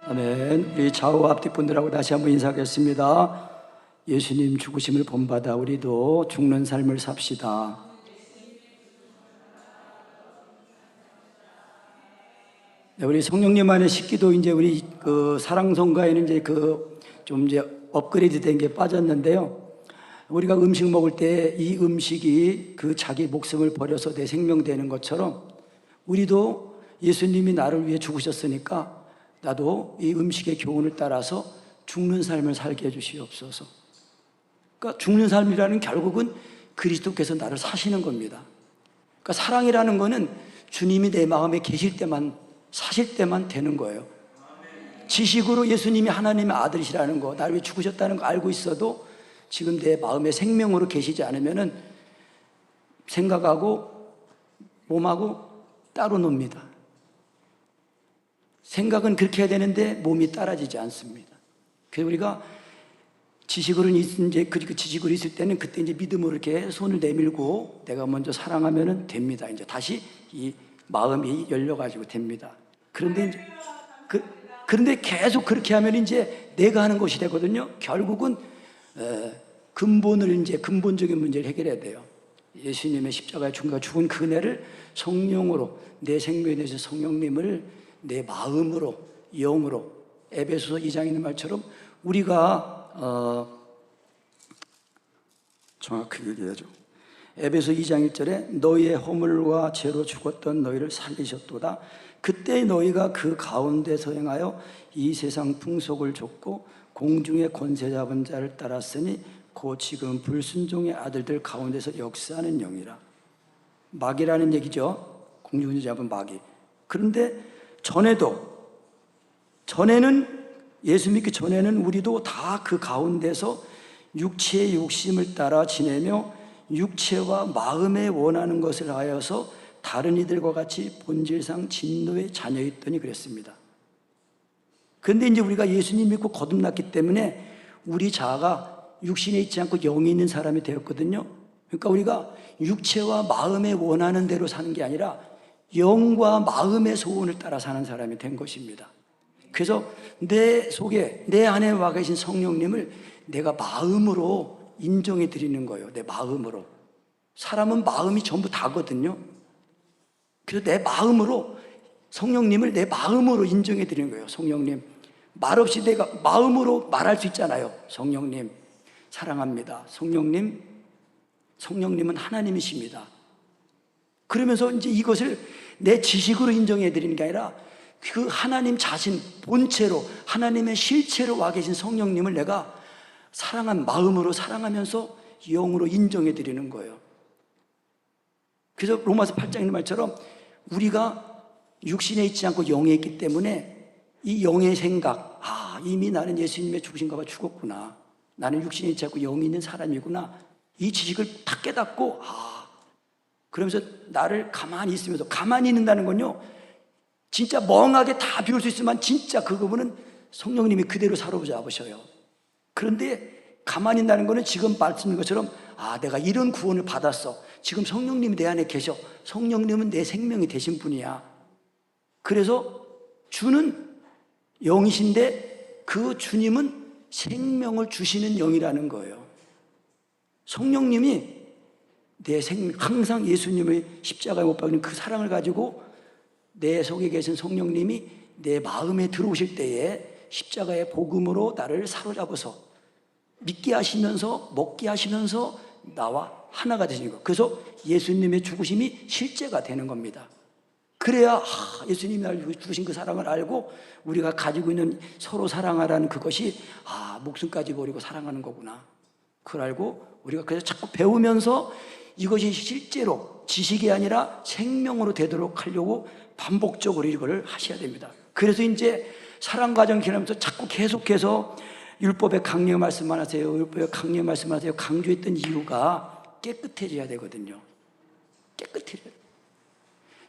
아멘. 우리 좌우 앞뒤 분들하고 다시 한번 인사하겠습니다. 예수님 죽으심을 본받아 우리도 죽는 삶을 삽시다. 네, 우리 성령님 안에 식기도 이제 우리 사랑성가에는 이제 좀 이제 업그레이드 된 게 빠졌는데요. 우리가 음식 먹을 때 이 음식이 자기 목숨을 버려서 내 생명 되는 것처럼 우리도 예수님이 나를 위해 죽으셨으니까 나도 이 음식의 교훈을 따라서 죽는 삶을 살게 해주시옵소서. 그러니까 죽는 삶이라는 결국은 그리스도께서 나를 사시는 겁니다. 그러니까 사랑이라는 거는 주님이 내 마음에 계실 때만, 사실 때만 되는 거예요. 지식으로 예수님이 하나님의 아들이시라는 거, 나를 위해 죽으셨다는 거 알고 있어도 지금 내 마음에 생명으로 계시지 않으면은 생각하고 몸하고 따로 놉니다. 생각은 그렇게 해야 되는데 몸이 따라지지 않습니다. 그래서 우리가 지식으로 이제 그 지식으로 있을 때는 그때 이제 믿음으로 이렇게 손을 내밀고 내가 먼저 사랑하면은 됩니다. 이제 다시 이 마음이 열려가지고 됩니다. 그런데 이제 그런데 계속 그렇게 하면 이제 내가 하는 것이 되거든요. 결국은 근본적인 문제를 해결해야 돼요. 예수님의 십자가에 죽은 그 은혜를 성령으로 내 생명에 대해서 성령님을 내 마음으로 영으로 에베소서 2장에 있는 말처럼 우리가 정확히 얘기하죠. 에베소 2장 1절에 너희의 허물과 죄로 죽었던 너희를 살리셨도다. 그때 너희가 그 가운데서 행하여 이 세상 풍속을 좇고 공중의 권세 잡은 자를 따랐으니 곧 지금 불순종의 아들들 가운데서 역사하는 영이라. 마귀라는 얘기죠. 공중에 잡은 마귀. 그런데 전에는 예수 믿기 전에는 우리도 다 그 가운데서 육체의 욕심을 따라 지내며 육체와 마음에 원하는 것을 하여서 다른 이들과 같이 본질상 진노의 자녀였더니 그랬습니다. 그런데 이제 우리가 예수님 믿고 거듭났기 때문에 우리 자아가 육신에 있지 않고 영이 있는 사람이 되었거든요. 그러니까 우리가 육체와 마음에 원하는 대로 사는 게 아니라 영과 마음의 소원을 따라 사는 사람이 된 것입니다. 그래서 내 속에, 내 안에 와 계신 성령님을 내가 마음으로 인정해 드리는 거예요. 내 마음으로. 사람은 마음이 전부 다거든요. 그래서 내 마음으로 성령님을 내 마음으로 인정해 드리는 거예요. 성령님. 말없이 내가 마음으로 말할 수 있잖아요. 성령님, 사랑합니다. 성령님은 하나님이십니다. 그러면서 이제 이것을 내 지식으로 인정해 드리는 게 아니라 그 하나님 자신 본체로 하나님의 실체로 와 계신 성령님을 내가 사랑한 마음으로 사랑하면서 영으로 인정해 드리는 거예요. 그래서 로마서 8장 있는 말처럼 우리가 육신에 있지 않고 영에 있기 때문에 이 영의 생각, 이미 나는 예수님의 죽으신가 봐 죽었구나. 나는 육신에 있지 않고 영이 있는 사람이구나. 이 지식을 다 깨닫고 그러면서 나를 가만히 있으면서, 가만히 있는다는 건요, 진짜 멍하게 다 비울 수 있지만 진짜 그 부분은 성령님이 그대로 사로잡으셔요. 그런데 가만히 있다는 거는 지금 말씀인 것처럼 내가 이런 구원을 받았어. 지금 성령님이 내 안에 계셔. 성령님은 내 생명이 되신 분이야. 그래서 주는 영이신데 그 주님은 생명을 주시는 영이라는 거예요. 성령님이 내 생명, 항상 예수님의 십자가에 못 박힌 그 사랑을 가지고 내 속에 계신 성령님이 내 마음에 들어오실 때에 십자가의 복음으로 나를 사로잡아서 믿게 하시면서 먹게 하시면서 나와 하나가 되시는 거. 그래서 예수님의 죽으심이 실제가 되는 겁니다. 그래야 예수님이 나를 죽으신 그 사랑을 알고 우리가 가지고 있는 서로 사랑하라는 그것이 목숨까지 버리고 사랑하는 거구나. 그걸 알고 우리가 그래서 자꾸 배우면서 이것이 실제로 지식이 아니라 생명으로 되도록 하려고 반복적으로 이걸 하셔야 됩니다. 그래서 이제 사랑 과정 지나면서 자꾸 계속해서 율법의 강령 말씀하세요. 율법의 강령 말씀하세요. 강조했던 이유가 깨끗해져야 되거든요. 깨끗해져야 돼요.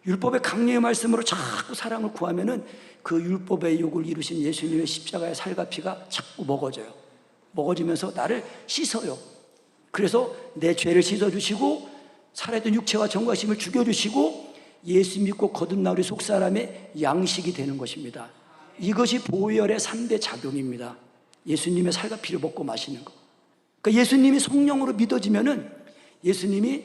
율법의 강령의 말씀으로 자꾸 사랑을 구하면은 그 율법의 욕을 이루신 예수님의 십자가의 살과 피가 자꾸 먹어지면서 나를 씻어요. 그래서 내 죄를 씻어주시고 살아있던 육체와 정과 심을 죽여주시고 예수 믿고 거듭나 우리 속사람의 양식이 되는 것입니다. 이것이 보혈의 3대 작용입니다. 예수님의 살과 피를 먹고 마시는 거. 그러니까 예수님이 성령으로 믿어지면은 예수님이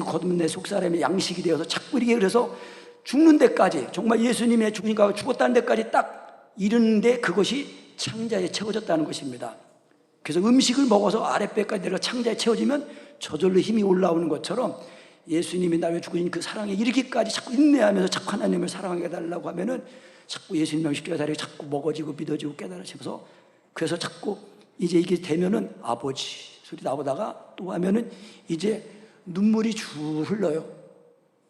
거듭난 내 속사람의 양식이 되어서 자꾸 이렇게, 그래서 죽는 데까지, 정말 예수님의 죽으니까 죽었다는 데까지 딱 이르는데 그것이 창자에 채워졌다는 것입니다. 그래서 음식을 먹어서 아랫배까지 내려가 창자에 채워지면 저절로 힘이 올라오는 것처럼 예수님이 나를 죽으신 그 사랑에 이르기까지 자꾸 인내하면서 자꾸 하나님을 사랑하게 해달라고 하면은 자꾸 예수님 십자가 다리가 자꾸 먹어지고 믿어지고 깨달아지면서, 그래서 자꾸 이제 이게 되면은 아버지 소리 나오다가 또 하면은 이제 눈물이 줄 흘러요.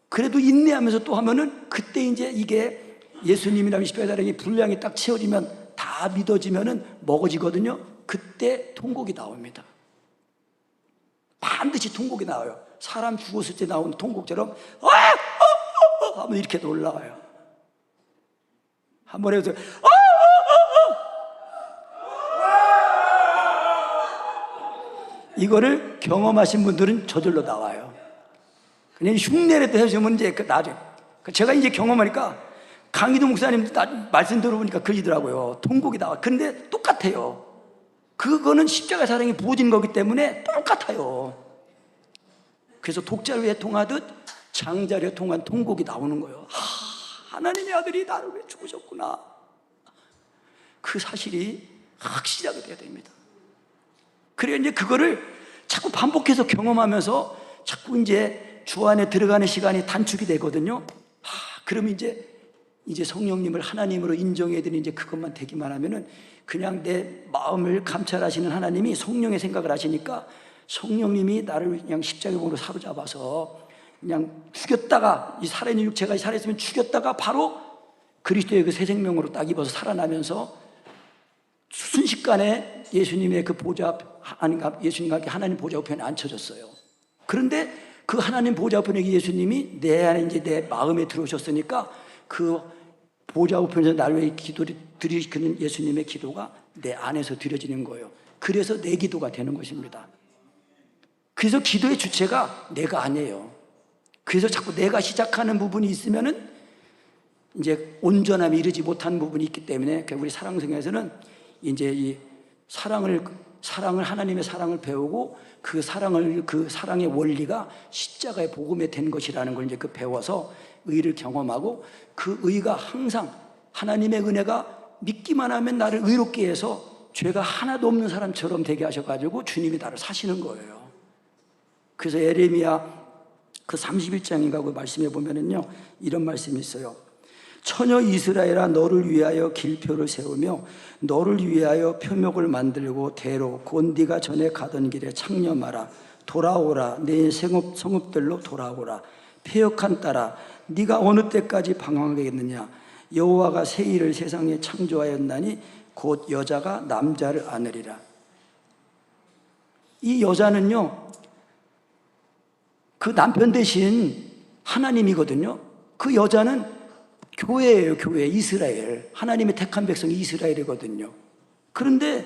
그래도 인내하면서 또 하면은 그때 이제 이게 예수님이라는 십자가 다리의 분량이 딱 채워지면 다 믿어지면은 먹어지거든요. 그때 통곡이 나옵니다. 반드시 통곡이 나와요. 사람 죽었을 때 나오는 통곡처럼 하면 이렇게 올라와요. 한번 해보세요. 이거를 경험하신 분들은 저절로 나와요. 그냥 흉내를 해주면 이제 나중에. 제가 이제 경험하니까 강희도 목사님 말씀 들어보니까 그러시더라고요. 통곡이 나와. 근데 똑같아요. 그거는 십자가 사랑이 부어진 거기 때문에 똑같아요. 그래서 독자루에 통하듯 장자루에 통한 통곡이 나오는 거예요. 하나님의 아들이 나를 왜 죽으셨구나. 그 사실이 확실하게 돼야 됩니다. 그래 이제 그거를 자꾸 반복해서 경험하면서 자꾸 이제 주 안에 들어가는 시간이 단축이 되거든요. 그러면 이제 성령님을 하나님으로 인정해야 되는 이제 그것만 되기만 하면은 그냥 내 마음을 감찰하시는 하나님이 성령의 생각을 하시니까 성령님이 나를 그냥 십자가의 몸으로 사로잡아서 그냥 죽였다가 이 살아있는 육체가 살아있으면 죽였다가 바로 그리스도의 그 새 생명으로 딱 입어서 살아나면서 순식간에 예수님의 그 보좌 예수님과 함께 하나님 보좌 우편에 앉혀졌어요. 그런데 그 하나님 보좌 우편에 예수님이 내 안에 이제 내 마음에 들어오셨으니까 그 보좌 우편에서 나를 위해 기도를 드리시는 예수님의 기도가 내 안에서 드려지는 거예요. 그래서 내 기도가 되는 것입니다. 그래서 기도의 주체가 내가 아니에요. 그래서 자꾸 내가 시작하는 부분이 있으면은 이제 온전함에 이르지 못한 부분이 있기 때문에 우리 사랑성에서는 이제 이 사랑을 하나님의 사랑을 배우고 그 사랑의 원리가 십자가의 복음에 된 것이라는 걸 이제 배워서 의를 경험하고 그 의가 항상 하나님의 은혜가 믿기만 하면 나를 의롭게 해서 죄가 하나도 없는 사람처럼 되게 하셔가지고 주님이 나를 사시는 거예요. 그래서 에레미야 그 31장인가 그 말씀에 보면은요 이런 말씀이 있어요. 처녀 이스라엘아 너를 위하여 길표를 세우며 너를 위하여 표목을 만들고 대로 곧 네가 전에 가던 길에 창념하라. 돌아오라. 내 성읍들로 돌아오라. 패역한 딸아 네가 어느 때까지 방황하겠느냐. 여호와가 새 일을 세상에 창조하였나니 곧 여자가 남자를 안으리라. 이 여자는요 그 남편 대신 하나님이거든요. 그 여자는 교회예요. 교회 이스라엘, 하나님의 택한 백성이 이스라엘이거든요. 그런데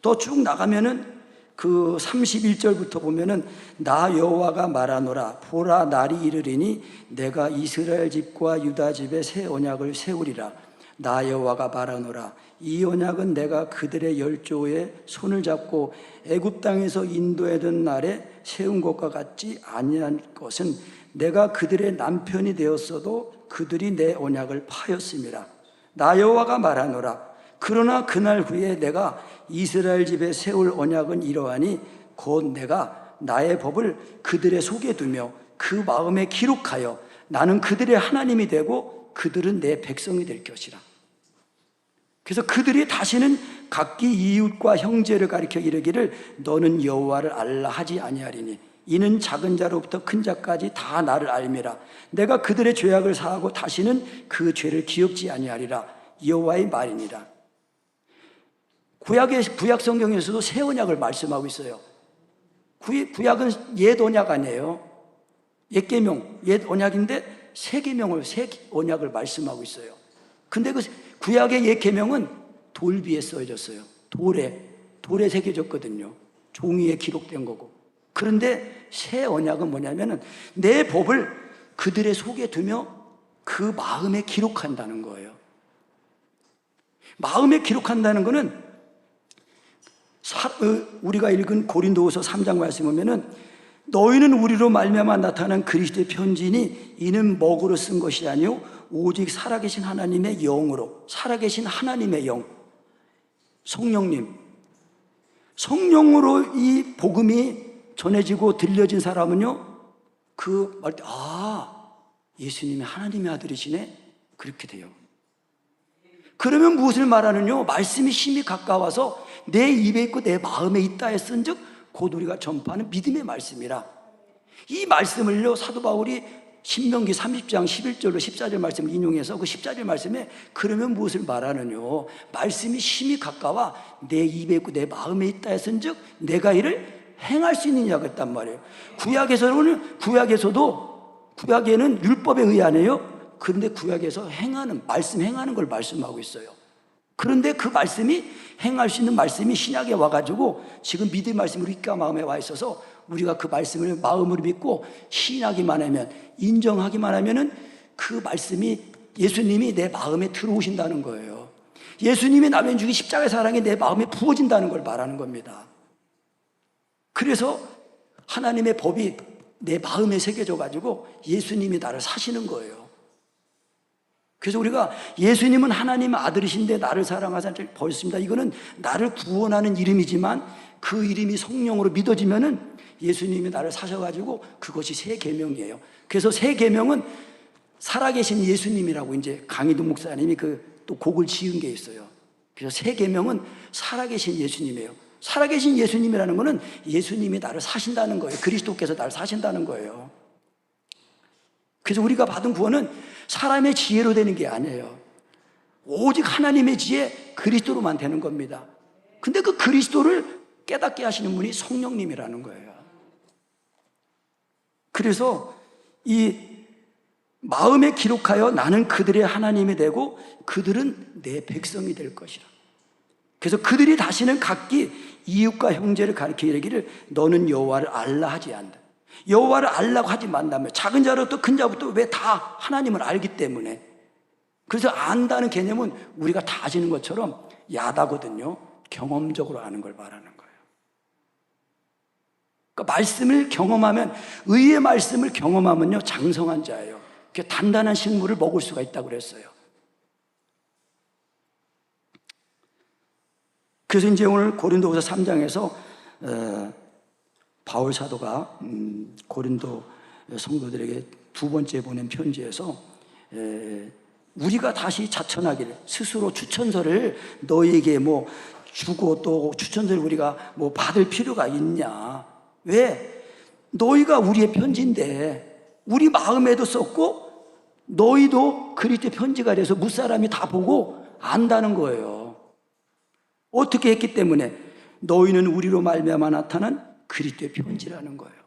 더 쭉 나가면은 그 31절부터 보면은 나 여호와가 말하노라. 보라 날이 이르리니 내가 이스라엘 집과 유다 집에 새 언약을 세우리라. 나 여호와가 말하노라. 이 언약은 내가 그들의 열조에 손을 잡고 애굽 땅에서 인도하던 날에 세운 것과 같지 아니한 것은 내가 그들의 남편이 되었어도 그들이 내 언약을 파였음이라. 나 여호와가 말하노라. 그러나 그날 후에 내가 이스라엘 집에 세울 언약은 이러하니 곧 내가 나의 법을 그들의 속에 두며 그 마음에 기록하여 나는 그들의 하나님이 되고 그들은 내 백성이 될 것이라. 그래서 그들이 다시는 각기 이웃과 형제를 가리켜 이르기를 너는 여호와를 알라 하지 아니하리니 이는 작은 자로부터 큰 자까지 다 나를 알미라. 내가 그들의 죄악을 사하고 다시는 그 죄를 기억지 아니하리라. 여호와의 말이니라. 구약 성경에서도 새 언약을 말씀하고 있어요. 구약은 옛 언약 아니에요. 옛 계명, 옛 언약인데 새 계명을 새 언약을 말씀하고 있어요. 근데 그 구약의 옛 계명은 돌 위에 써졌어요. 돌에 새겨졌거든요. 종이에 기록된 거고. 그런데 새 언약은 뭐냐면은 내 법을 그들의 속에 두며 그 마음에 기록한다는 거예요. 마음에 기록한다는 것은 우리가 읽은 고린도후서 3장 말씀 보면은 너희는 우리로 말미암아 나타난 그리스도의 편지니 이는 먹으로 쓴 것이 아니요 오직 살아계신 하나님의 영으로, 살아계신 하나님의 영, 성령으로 이 복음이 전해지고 들려진 사람은요, 그 말 때 예수님이 하나님의 아들이시네, 그렇게 돼요. 그러면 무엇을 말하느냐? 말씀이 심히 가까워서 내 입에 있고 내 마음에 있다 했은즉 곧 우리가 전파하는 믿음의 말씀이라. 이 말씀을요, 사도 바울이 신명기 30장 11절로 14절 말씀을 인용해서 그 14절 말씀에 그러면 무엇을 말하느냐? 말씀이 심히 가까워 내 입에 있고 내 마음에 있다 했은즉 내가 이를 행할 수 있느냐 그랬단 말이에요. 구약에는 율법에 의하네요. 그런데 구약에서 말씀 행하는 걸 말씀하고 있어요. 그런데 그 말씀이 행할 수 있는 말씀이 신약에 와가지고 지금 믿음의 말씀이 우리 마음에 와 있어서 우리가 그 말씀을 마음으로 믿고 신하기만 하면, 인정하기만 하면은 그 말씀이, 예수님이 내 마음에 들어오신다는 거예요. 예수님이 나면 죽이 십자가의 사랑이 내 마음에 부어진다는 걸 말하는 겁니다. 그래서 하나님의 법이 내 마음에 새겨져가지고 예수님이 나를 사시는 거예요. 그래서 우리가 예수님은 하나님의 아들이신데 나를 사랑하사 벌습니다. 이거는 나를 구원하는 이름이지만 그 이름이 성령으로 믿어지면은 예수님이 나를 사셔가지고 그것이 새 계명이에요. 그래서 새 계명은 살아계신 예수님이라고 이제 강희동 목사님이 또 곡을 지은 게 있어요. 그래서 새 계명은 살아계신 예수님이에요. 살아계신 예수님이라는 것은 예수님이 나를 사신다는 거예요. 그리스도께서 나를 사신다는 거예요. 그래서 우리가 받은 구원은 사람의 지혜로 되는 게 아니에요. 오직 하나님의 지혜, 그리스도로만 되는 겁니다. 근데 그 그리스도를 깨닫게 하시는 분이 성령님이라는 거예요. 그래서 이 마음에 기록하여 나는 그들의 하나님이 되고 그들은 내 백성이 될 것이라. 그래서 그들이 다시는 각기 이웃과 형제를 가리켜 이르기를 너는 여호와를 알라 하지 않는다. 여호와를 알라고 하지 말라며. 작은 자로부터 큰 자부터 왜 다 하나님을 알기 때문에. 그래서 안다는 개념은 우리가 다 아시는 것처럼 야다거든요. 경험적으로 아는 걸 말하는 거예요. 그러니까 말씀을 경험하면, 의의 말씀을 경험하면요 장성한 자예요. 단단한 식물을 먹을 수가 있다고 그랬어요. 그래서 이제 오늘 고린도후서 3장에서 바울 사도가 고린도 성도들에게 두 번째 보낸 편지에서 우리가 다시 자천하기를, 스스로 추천서를 너희에게 주고 또 추천서를 우리가 받을 필요가 있냐? 왜? 너희가 우리의 편지인데 우리 마음에도 썼고 너희도 그리스도의 편지가 돼서 무사람이 다 보고 안다는 거예요. 어떻게 했기 때문에? 너희는 우리로 말미암아 나타난 그리스도의 편지라는 거예요.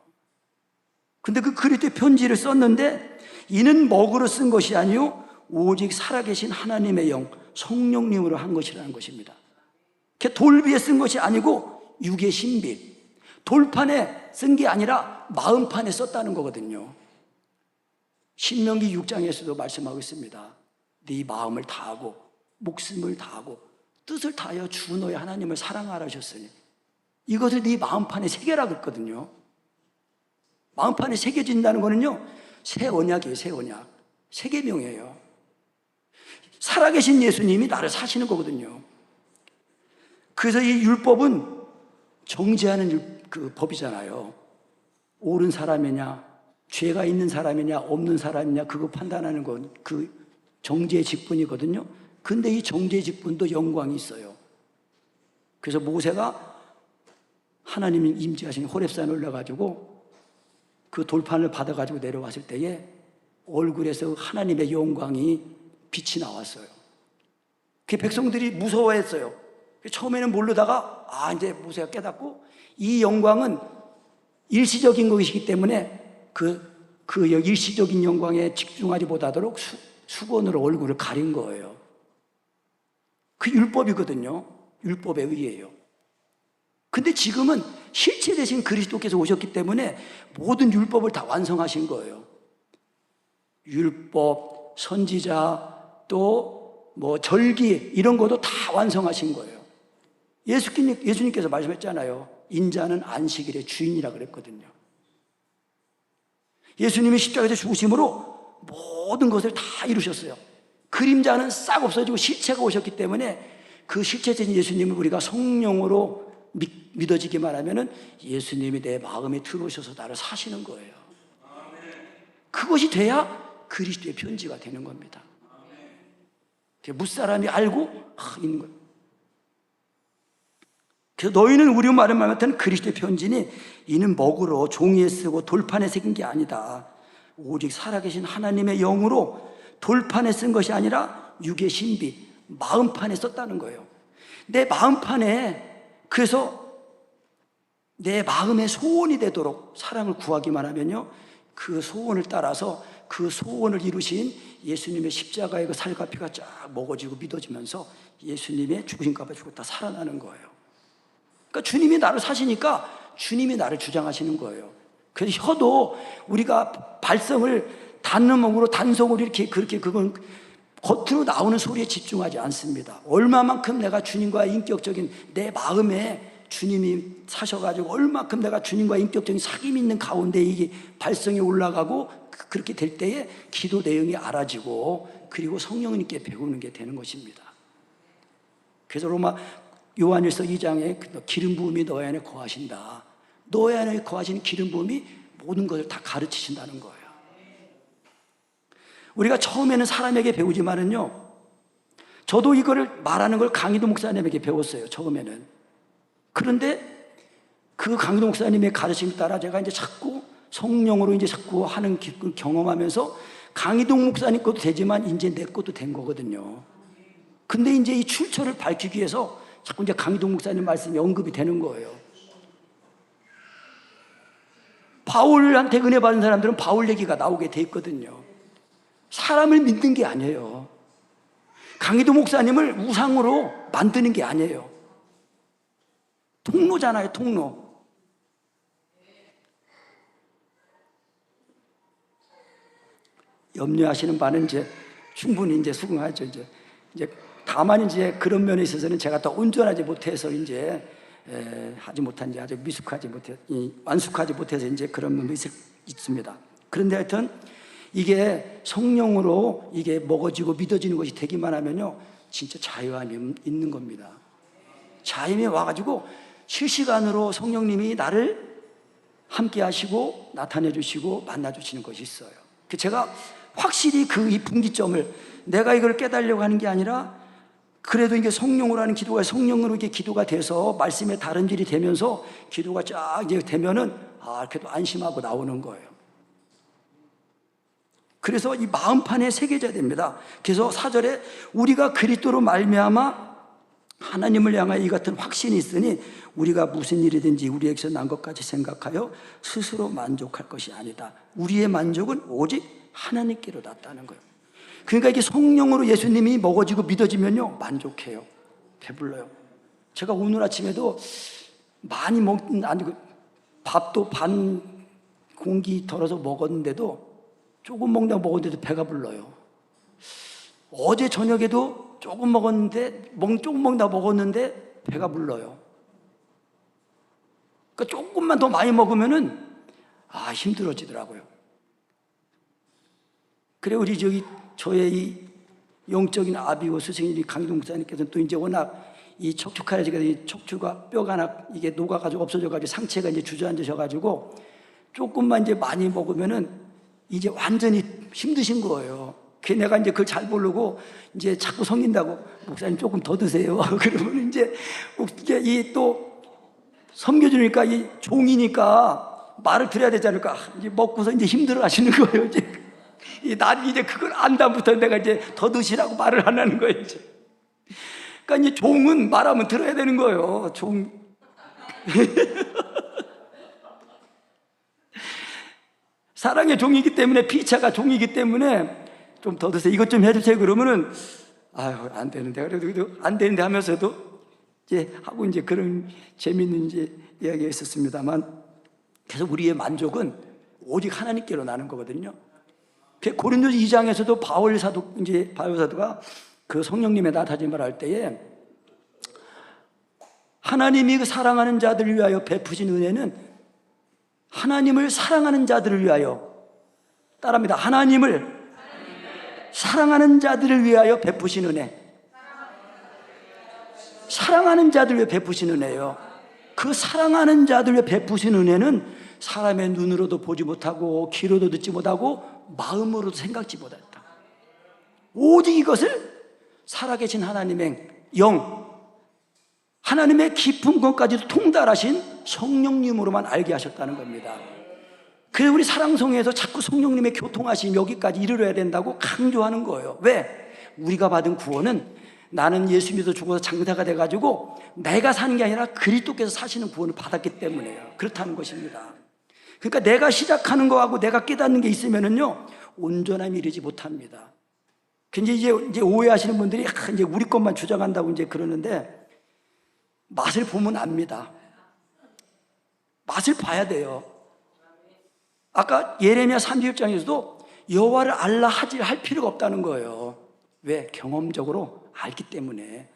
근데 그 그리스도의 편지를 썼는데 이는 먹으로 쓴 것이 아니요 오직 살아계신 하나님의 영, 성령님으로 한 것이라는 것입니다. 돌비에 쓴 것이 아니고 육의 신비, 돌판에 쓴 게 아니라 마음판에 썼다는 거거든요. 신명기 6장에서도 말씀하고 있습니다. 네 마음을 다하고 목숨을 다하고 뜻을 다하여 주 너의 하나님을 사랑하라 하셨으니 이것을 네 마음판에 새겨라 그랬거든요. 마음판에 새겨진다는 거는요 새 언약이에요. 새 언약, 새 계명이에요. 살아계신 예수님이 나를 사시는 거거든요. 그래서 이 율법은 정죄하는 그 법이잖아요. 옳은 사람이냐, 죄가 있는 사람이냐, 없는 사람이냐, 그거 판단하는 건 그 정죄의 직분이거든요. 근데 이 정죄의 직분도 영광이 있어요. 그래서 모세가 하나님이 임재하신 호렙산에 올라가지고 그 돌판을 받아가지고 내려왔을 때에 얼굴에서 하나님의 영광이 빛이 나왔어요. 그 백성들이 무서워했어요. 처음에는 모르다가 이제 모세가 깨닫고 이 영광은 일시적인 것이기 때문에 그 일시적인 영광에 집중하지 못하도록 수건으로 얼굴을 가린 거예요. 그 율법이거든요. 율법에 의해요. 근데 지금은 실체 대신 그리스도께서 오셨기 때문에 모든 율법을 다 완성하신 거예요. 율법, 선지자, 또 뭐 절기 이런 것도 다 완성하신 거예요. 예수님께서 말씀했잖아요. 인자는 안식일의 주인이라 그랬거든요. 예수님이 십자가에서 죽으심으로 모든 것을 다 이루셨어요. 그림자는 싹 없어지고 실체가 오셨기 때문에 그 실체적인 예수님을 우리가 성령으로 믿어지기만 하면은 예수님이 내 마음에 들어오셔서 나를 사시는 거예요. 그것이 돼야 그리스도의 편지가 되는 겁니다. 무사람이 알고 있는 거예요. 그래서 너희는 우리 말은 말 같은 그리스도의 편지니 이는 먹으로 종이에 쓰고 돌판에 새긴 게 아니다. 오직 살아계신 하나님의 영으로 돌판에 쓴 것이 아니라 육의 신비 마음판에 썼다는 거예요. 내 마음판에, 그래서 내 마음의 소원이 되도록 사랑을 구하기만 하면요, 그 소원을 따라서 그 소원을 이루신 예수님의 십자가의 그 살과 피가 쫙 먹어지고 믿어지면서 예수님의 죽으신 값에 죽었다 살아나는 거예요. 그러니까 주님이 나를 사시니까 주님이 나를 주장하시는 거예요. 그래서 혀도 우리가 발성을 단음으로 단성으로 이렇게 그렇게 그건 겉으로 나오는 소리에 집중하지 않습니다. 얼마만큼 내가 주님과 인격적인 내 마음에 주님이 사셔가지고 얼마만큼 내가 주님과 인격적인 사귐이 있는 가운데 이게 발성이 올라가고 그렇게 될 때에 기도 내용이 알아지고 그리고 성령님께 배우는 게 되는 것입니다. 그래서 요한일서 2장에 기름 부음이 너희 안에 거하신다. 너희 안에 거하시는 기름 부음이 모든 것을 다 가르치신다는 거예요. 우리가 처음에는 사람에게 배우지만은요, 저도 이거를 말하는 걸 강희도 목사님에게 배웠어요, 처음에는. 그런데 그 강희도 목사님의 가르침에 따라 제가 이제 자꾸 성령으로 이제 자꾸 하는 경험하면서 강희도 목사님 것도 되지만 이제 내 것도 된 거거든요. 근데 이제 이 출처를 밝히기 위해서 자꾸 이제 강희도 목사님 말씀이 언급이 되는 거예요. 바울한테 은혜 받은 사람들은 바울 얘기가 나오게 돼 있거든요. 사람을 믿는 게 아니에요. 강희도 목사님을 우상으로 만드는 게 아니에요. 통로잖아요, 통로. 염려하시는 바는 이제 충분히 이제 수긍하죠. 이제 다만 이제 그런 면에 있어서는 제가 더 온전하지 못해서 이제 하지 못한 지 아주 미숙하지 못해 완숙하지 못해서 이제 그런 면도 있습니다. 그런데 하여튼 이게 성령으로 이게 먹어지고 믿어지는 것이 되기만 하면요, 진짜 자유함이 있는 겁니다. 자유함이 와가지고 실시간으로 성령님이 나를 함께 하시고 나타내 주시고 만나 주시는 것이 있어요. 제가 확실히 이 분기점을 내가 이걸 깨달으려고 하는 게 아니라 그래도 이게 성령으로 하는 기도가 성령으로 이게 기도가 돼서 말씀의 다른 질이 되면서 기도가 쫙 이제 되면은 그래도 안심하고 나오는 거예요. 그래서 이 마음판에 새겨져야 됩니다. 그래서 4절에 우리가 그리스도로 말미암아 하나님을 향하여 이 같은 확신이 있으니 우리가 무슨 일이든지 우리에게서 난 것까지 생각하여 스스로 만족할 것이 아니다. 우리의 만족은 오직 하나님께로 났다는 거예요. 그러니까 이게 성령으로 예수님이 먹어지고 믿어지면요, 만족해요. 배불러요. 제가 오늘 아침에도 많이 밥도 반 공기 덜어서 먹었는데도 조금 먹었는데도 배가 불러요. 어제 저녁에도 조금 먹었는데 배가 불러요. 그러니까 조금만 더 많이 먹으면은 힘들어지더라고요. 그래 우리 저의 이 영적인 아비고 스승님 강희동 목사님께서는 또 이제 워낙 이 척추가 뼈가 하나 이게 녹아가지고 없어져가지고 상체가 이제 주저앉으셔가지고 조금만 이제 많이 먹으면은 이제 완전히 힘드신 거예요. 내가 이제 그걸 잘 모르고 이제 자꾸 섬긴다고 목사님 조금 더 드세요. 그러면 이제 이 또 섬겨주니까 이 종이니까 말을 드려야 되지 않을까. 이제 먹고서 이제 힘들어 하시는 거예요. 난 이제 그걸 안 다음부터 내가 이제 더 드시라고 말을 안 하는 거예요. 이제. 그러니까 이제 종은 말하면 들어야 되는 거예요. 사랑의 종이기 때문에 피차가 종이기 때문에 좀 더 드세요. 이것 좀 해주세요. 그러면은 안 되는데 그래도 안 되는데 하면서도 이제 하고 이제 그런 재밌는 이제 이야기가 있었습니다만 그래서 우리의 만족은 오직 하나님께로 나는 거거든요. 고린도서 2장에서도 바울 사도가 그 성령님의 나타짐을 할 때에 하나님이 그 사랑하는 자들을 위하여 베푸신 은혜는 하나님을 사랑하는 자들을 위하여, 따라합니다. 하나님을 사랑하는 자들을 위하여 베푸신 은혜. 사랑하는 자들을 위해 베푸신 은혜예요. 그 사랑하는 자들을 위해 베푸신 은혜는 사람의 눈으로도 보지 못하고 귀로도 듣지 못하고 마음으로도 생각지 못했다. 오직 이것을 살아계신 하나님의 영, 하나님의 깊은 것까지도 통달하신 성령님으로만 알게 하셨다는 겁니다. 그래서 우리 사랑성에서 자꾸 성령님의 교통하심 여기까지 이르러야 된다고 강조하는 거예요. 왜? 우리가 받은 구원은 나는 예수 믿어 죽어서 장사가 돼가지고 내가 사는 게 아니라 그리스도께서 사시는 구원을 받았기 때문에요. 그렇다는 것입니다. 그러니까 내가 시작하는 거하고 내가 깨닫는 게 있으면은요 온전함이 이르지 못합니다. 이제 오해하시는 분들이 이제 우리 것만 주장한다고 이제 그러는데 맛을 보면 압니다. 맛을 봐야 돼요. 아까 예레미야 31장에서도 여호와를 알라 하지 할 필요가 없다는 거예요. 왜? 경험적으로 알기 때문에.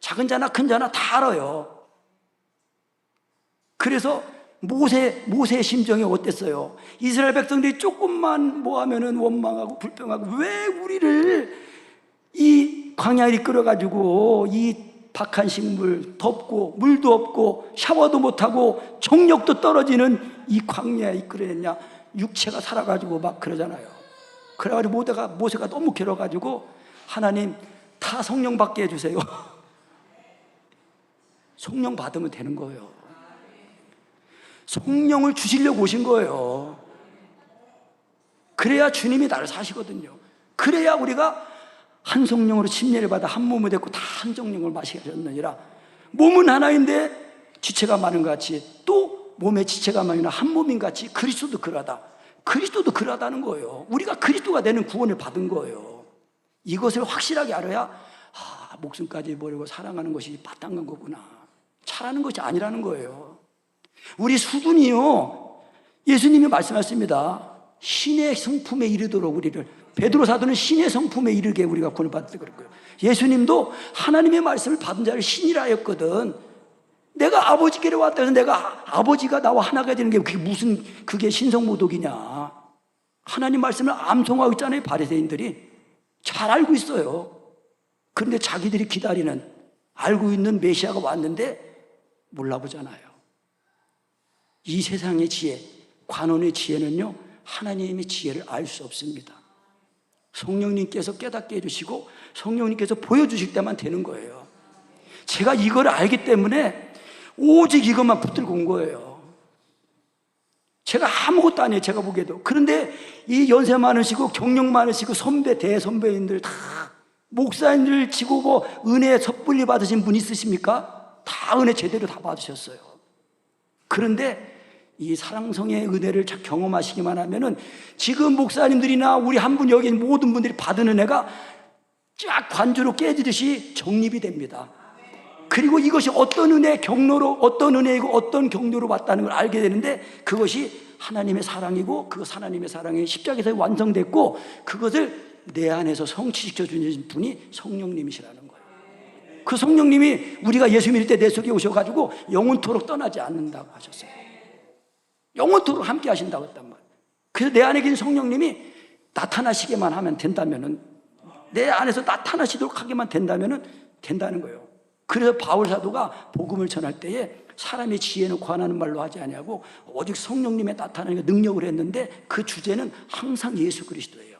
작은 자나 큰 자나 다 알아요. 그래서 모세의 심정이 어땠어요? 이스라엘 백성들이 조금만 뭐 하면은 원망하고 불평하고 왜 우리를 이 광야에 이끌어가지고 이 박한 식물, 덥고 물도 없고 샤워도 못하고 정력도 떨어지는 이 광야에 이끌어냈냐? 육체가 살아가지고 막 그러잖아요. 그래가지고 모세가 너무 괴로워가지고 하나님 다 성령 받게 해주세요. 성령 받으면 되는 거예요. 성령을 주시려고 오신 거예요. 그래야 주님이 나를 사시거든요. 그래야 우리가 한 성령으로 침례를 받아 한 몸이 됐고 다 한 성령을 마시게 하셨느니라. 몸은 하나인데 지체가 많은 것 같이 또 몸에 지체가 많으나 한 몸인 같이 그리스도도 그러하다. 그리스도도 그러하다는 거예요. 우리가 그리스도가 되는 구원을 받은 거예요. 이것을 확실하게 알아야 목숨까지 버리고 사랑하는 것이 바탕한 거구나. 차라는 것이 아니라는 거예요. 우리 수준이요, 예수님이 말씀하셨습니다. 신의 성품에 이르도록 우리를, 베드로 사도는 신의 성품에 이르게 우리가 구원을 받을 그럴 거예요. 예수님도 하나님의 말씀을 받은 자를 신이라 하였거든. 내가 아버지께로 왔다 해서 내가 아버지가 나와 하나가 되는 게 그게 신성모독이냐. 하나님 말씀을 암송하고 있잖아요. 바리새인들이 잘 알고 있어요. 그런데 자기들이 기다리는, 알고 있는 메시아가 왔는데 몰라보잖아요. 이 세상의 지혜, 관원의 지혜는요 하나님의 지혜를 알 수 없습니다. 성령님께서 깨닫게 해주시고 성령님께서 보여주실 때만 되는 거예요. 제가 이걸 알기 때문에 오직 이것만 붙들고 온 거예요. 제가 아무것도 아니에요, 제가 보기에도. 그런데 이 연세 많으시고 경력 많으시고 선배, 대선배님들 다 목사님들 치고 뭐 은혜 섣불리 받으신 분 있으십니까? 다 은혜 제대로 다 받으셨어요. 그런데 이 사랑성의 은혜를 경험하시기만 하면은 지금 목사님들이나 우리 한 분 여기 있는 모든 분들이 받은 은혜가 쫙 관주로 깨지듯이 정립이 됩니다. 그리고 이것이 어떤 은혜 경로로, 어떤 은혜이고 어떤 경로로 왔다는 걸 알게 되는데 그것이 하나님의 사랑이고 그것 하나님의 사랑이 십자가에서 완성됐고 그것을 내 안에서 성취시켜 주는 분이 성령님이시라는 거예요. 그 성령님이 우리가 예수 믿을 때 내 속에 오셔가지고 영원토록 떠나지 않는다고 하셨어요. 영원토록 함께 하신다고 했단 말이에요. 그래서 내 안에 계신 성령님이 나타나시게만 하면 된다면은, 내 안에서 나타나시도록 하게만 된다면은 된다는 거예요. 그래서 바울 사도가 복음을 전할 때에 사람의 지혜는 관하는 말로 하지 아니하고 오직 성령님의 나타나는 능력을 했는데 그 주제는 항상 예수 그리스도예요.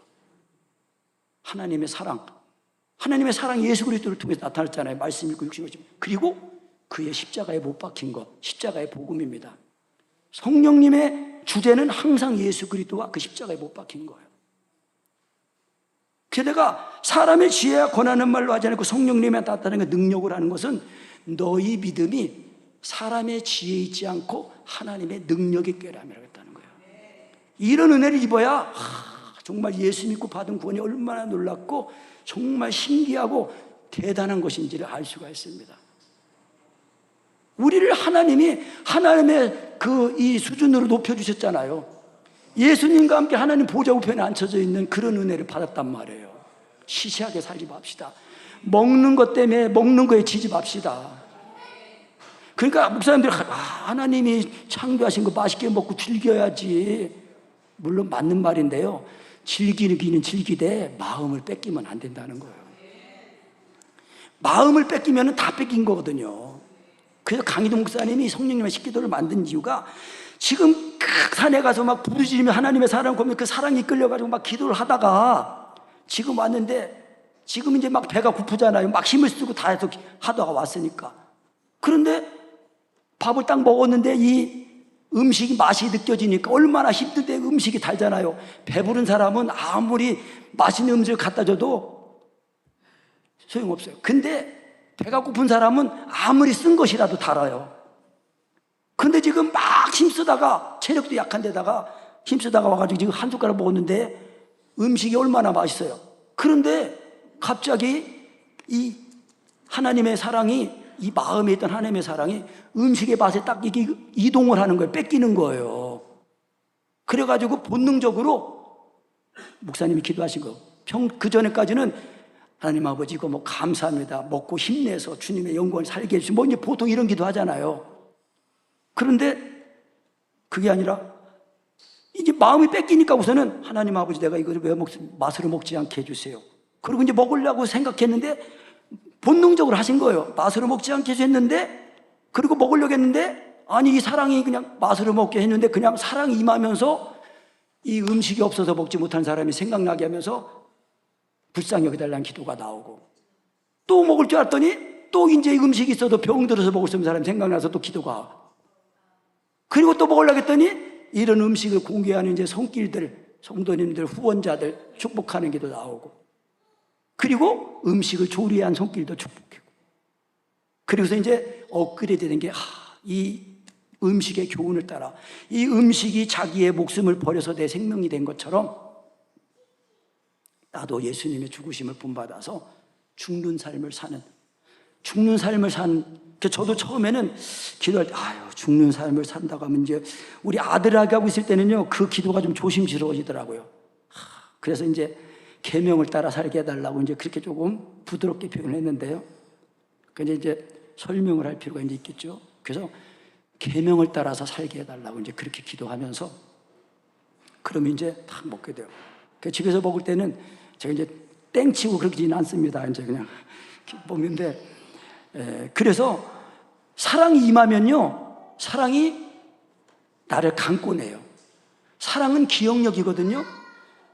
하나님의 사랑, 하나님의 사랑이 예수 그리스도를 통해서 나타났잖아요. 말씀 읽고 육신 오시면. 그리고 그의 십자가에 못 박힌 것, 십자가의 복음입니다. 성령님의 주제는 항상 예수 그리스도와 그 십자가에 못 박힌 거예요. 게다가 사람의 지혜와 권하는 말로 하지 않고 성령님의 나타나는 능력을 하는 것은 너희 믿음이 사람의 지혜에 있지 않고 하나님의 능력에 꾀람이라고 했다는 거예요. 이런 은혜를 입어야 정말 예수 믿고 받은 구원이 얼마나 놀랍고 정말 신기하고 대단한 것인지를 알 수가 있습니다. 우리를 하나님의 이 수준으로 높여주셨잖아요. 예수님과 함께 하나님 보좌 우편에 앉혀져 있는 그런 은혜를 받았단 말이에요. 시시하게 살지 맙시다. 먹는 것 때문에 먹는 거에 지집합시다. 그러니까 목사님들이 하나님이 창조하신 거 맛있게 먹고 즐겨야지. 물론 맞는 말인데요, 즐기기는 즐기되 마음을 뺏기면 안 된다는 거예요. 마음을 뺏기면 다 뺏긴 거거든요. 그래서 강희동 목사님이 성령님의 식기도를 만든 이유가, 지금 그 산에 가서 막 부르짖으며 하나님의 사랑을 보면 그 사랑이 이끌려가지고 막 기도를 하다가 지금 왔는데, 지금 이제 막 배가 고프잖아요. 막 힘을 쓰고 다 해서 하다가 왔으니까. 그런데 밥을 딱 먹었는데 이 음식이 맛이 느껴지니까 얼마나 힘든데 음식이 달잖아요. 배부른 사람은 아무리 맛있는 음식을 갖다 줘도 소용없어요. 근데 배가 고픈 사람은 아무리 쓴 것이라도 달아요. 근데 지금 막 힘쓰다가, 체력도 약한 데다가 힘쓰다가 와가지고 지금 한 숟가락 먹었는데 음식이 얼마나 맛있어요. 그런데 갑자기 이 하나님의 사랑이, 이 마음에 있던 하나님의 사랑이 음식의 맛에 딱 이게 이동을 하는 거예요. 뺏기는 거예요. 그래가지고 본능적으로 목사님이 기도하신 거, 그 전에까지는 하나님 아버지 이거 뭐 감사합니다, 먹고 힘내서 주님의 영광을 살게 해주시고 뭐 이제 보통 이런 기도 하잖아요. 그런데 그게 아니라 이제 마음이 뺏기니까 우선은 하나님 아버지 내가 이걸 왜 맛으로 먹지 않게 해주세요. 그리고 이제 먹으려고 생각했는데 본능적으로 하신 거예요. 맛으로 먹지 않게 했는데, 그리고 먹으려고 했는데, 아니 이 사랑이 그냥 맛으로 먹게 했는데 그냥 사랑이 임하면서 이 음식이 없어서 먹지 못한 사람이 생각나게 하면서 불쌍히 여겨달라는 기도가 나오고, 또 먹을 줄 알았더니 또 이제 음식이 있어도 병들어서 먹을 수 없는 사람이 생각나서 또 기도가, 그리고 또 먹으려고 했더니 이런 음식을 공개하는 이제 손길들, 성도님들, 후원자들 축복하는 기도 나오고, 그리고 음식을 조리한 손길도 축복했고, 그리고서 이제 업그레이드 된 게, 이 음식의 교훈을 따라 이 음식이 자기의 목숨을 버려서 내 생명이 된 것처럼 나도 예수님의 죽으심을 본받아서 죽는 삶을 사는, 저도 처음에는 기도할 때 죽는 삶을 산다고 하면, 이제 우리 아들하고 하고 있을 때는요 그 기도가 좀 조심스러워지더라고요. 그래서 이제 계명을 따라 살게 해달라고 이제 그렇게 조금 부드럽게 표현을 했는데요, 근데 이제 설명을 할 필요가 이제 있겠죠. 그래서 계명을 따라서 살게 해달라고 이제 그렇게 기도하면서, 그러면 이제 딱 먹게 돼요. 집에서 먹을 때는 제가 이제 땡치고 그러지는 않습니다. 이제 그냥 먹는데, 그래서 사랑이 임하면요, 사랑이 나를 감고 내요. 사랑은 기억력이거든요.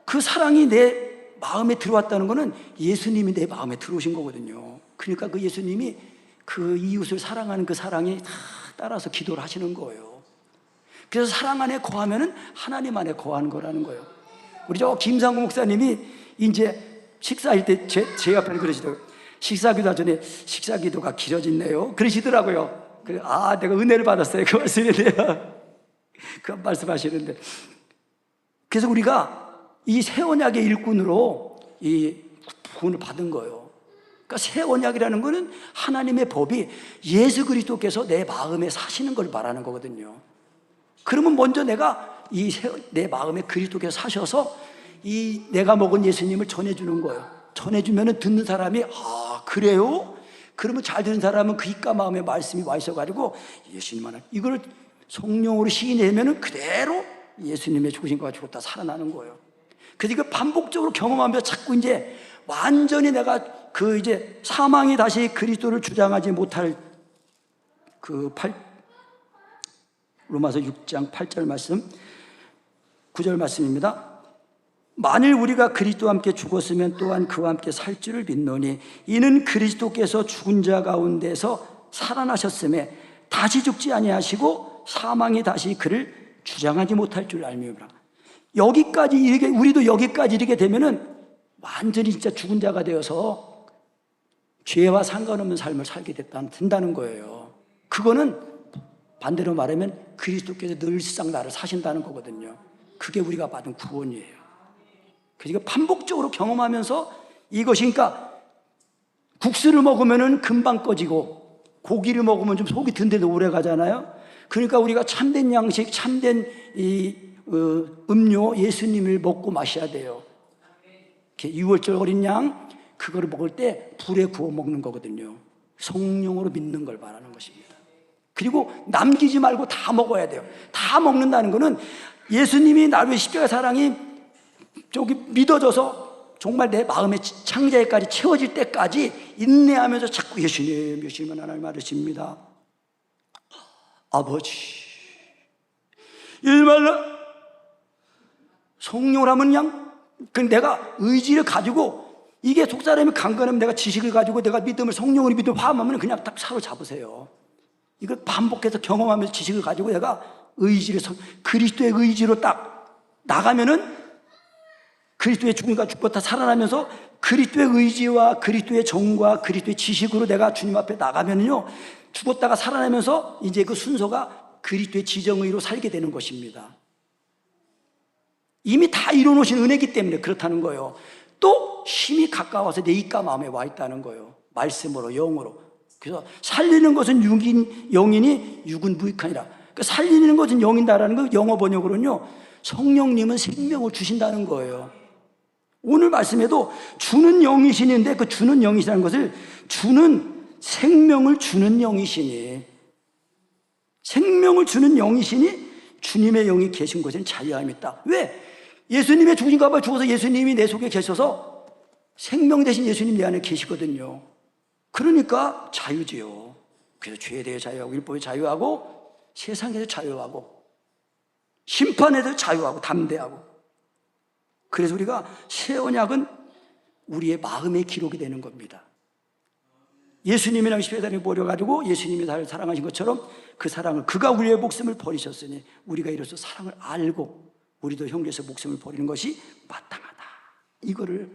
그 사랑이 내 마음에 들어왔다는 것은 예수님이 내 마음에 들어오신 거거든요. 그러니까 그 예수님이 그 이웃을 사랑하는 그 사랑이 다 따라서 기도를 하시는 거예요. 그래서 사랑 안에 거하면은 하나님 안에 거하는 거라는 거예요. 우리 저 김상구 목사님이 이제 식사할 때 제 옆에는 그러시더라고요. 식사기도 전에 식사기도가 길어졌네요. 그러시더라고요. 그래, 내가 은혜를 받았어요. 그 말씀이네요. 그 말씀하시는데. 그래서 우리가 이 새 언약의 일꾼으로 이 구원을 받은 거예요. 그러니까 새 언약이라는 거는 하나님의 법이 예수 그리스도께서 내 마음에 사시는 걸 말하는 거거든요. 그러면 먼저 내가 내 마음에 그리스도께서 사셔서 이 내가 먹은 예수님을 전해주는 거예요. 전해주면 듣는 사람이 그래요? 그러면 잘 듣는 사람은 그 입과 마음에 말씀이 와 있어가지고 예수님 하나, 이걸 성령으로 시인하면 그대로 예수님의 죽으신 것과 죽었다 살아나는 거예요. 그래서 이거 반복적으로 경험하면서 자꾸 이제 완전히 내가 그 이제 사망이 다시 그리스도를 주장하지 못할 로마서 6장 8절 말씀, 9절 말씀입니다. 만일 우리가 그리스도와 함께 죽었으면 또한 그와 함께 살 줄을 믿노니 이는 그리스도께서 죽은 자 가운데서 살아나셨음에 다시 죽지 아니하시고 사망이 다시 그를 주장하지 못할 줄 알미라. 여기까지 우리도 여기까지 이르게 되면은 완전히 진짜 죽은 자가 되어서 죄와 상관없는 삶을 살게 된다는 거예요. 그거는 반대로 말하면 그리스도께서 늘상 나를 사신다는 거거든요. 그게 우리가 받은 구원이에요. 그러니까 반복적으로 경험하면서 이것이, 그러니까 국수를 먹으면은 금방 꺼지고 고기를 먹으면 좀 속이 든데도 오래 가잖아요. 그러니까 우리가 참된 양식, 참된 음료 예수님을 먹고 마셔야 돼요. 이렇게 6월절 어린 양, 그거를 먹을 때 불에 구워 먹는 거거든요. 성령으로 믿는 걸 말하는 것입니다. 그리고 남기지 말고 다 먹어야 돼요. 다 먹는다는 거는 예수님이 나를 위해 십자가 사랑이 믿어져서 정말 내 마음의 창자에까지 채워질 때까지 인내하면서 자꾸 예수님은 하나님 아버지입니다. 아버지. 일말로 성령을 하면 그냥 내가 의지를 가지고 이게 속사람이 강건하면 내가 지식을 가지고 내가 믿음을 성령으로 믿음을 화합하면 그냥 딱 사로잡으세요. 이걸 반복해서 경험하면서 지식을 가지고 내가 의지를 그리스도의 의지로 딱 나가면은 그리스도의 죽음과 죽었다 살아나면서 그리스도의 의지와 그리스도의 정과 그리스도의 지식으로 내가 주님 앞에 나가면요 죽었다가 살아나면서 이제 그 순서가 그리스도의 지정의로 살게 되는 것입니다. 이미 다 이뤄놓으신 은혜이기 때문에 그렇다는 거예요. 또 힘이 가까워서 내 입과 마음에 와 있다는 거예요. 말씀으로 영으로. 그래서 살리는 것은 영이니 육은 무익하니라. 그러니까 살리는 것은 영이다라는 거 영어 번역으로는요 성령님은 생명을 주신다는 거예요. 오늘 말씀에도 주는 영이시는데 그 주는 영이시라는 것을 주는 생명을 주는 영이시니 생명을 주는 영이시니 주님의 영이 계신 곳에는 자유함이 있다. 왜? 예수님의 죽으신가 봐 죽어서 예수님이 내 속에 계셔서 생명 대신 예수님 내 안에 계시거든요. 그러니까 자유지요. 그래서 죄에 대해 자유하고 율법에 자유하고 세상에서 자유하고 심판에서 자유하고 담대하고. 그래서 우리가 새 언약은 우리의 마음의 기록이 되는 겁니다. 예수님이랑 십자가에 버려가지고 예수님이 나를 사랑하신 것처럼 그 사랑을 그가 우리의 목숨을 버리셨으니 우리가 이로써 사랑을 알고 우리도 형제에서 목숨을 버리는 것이 마땅하다. 이거를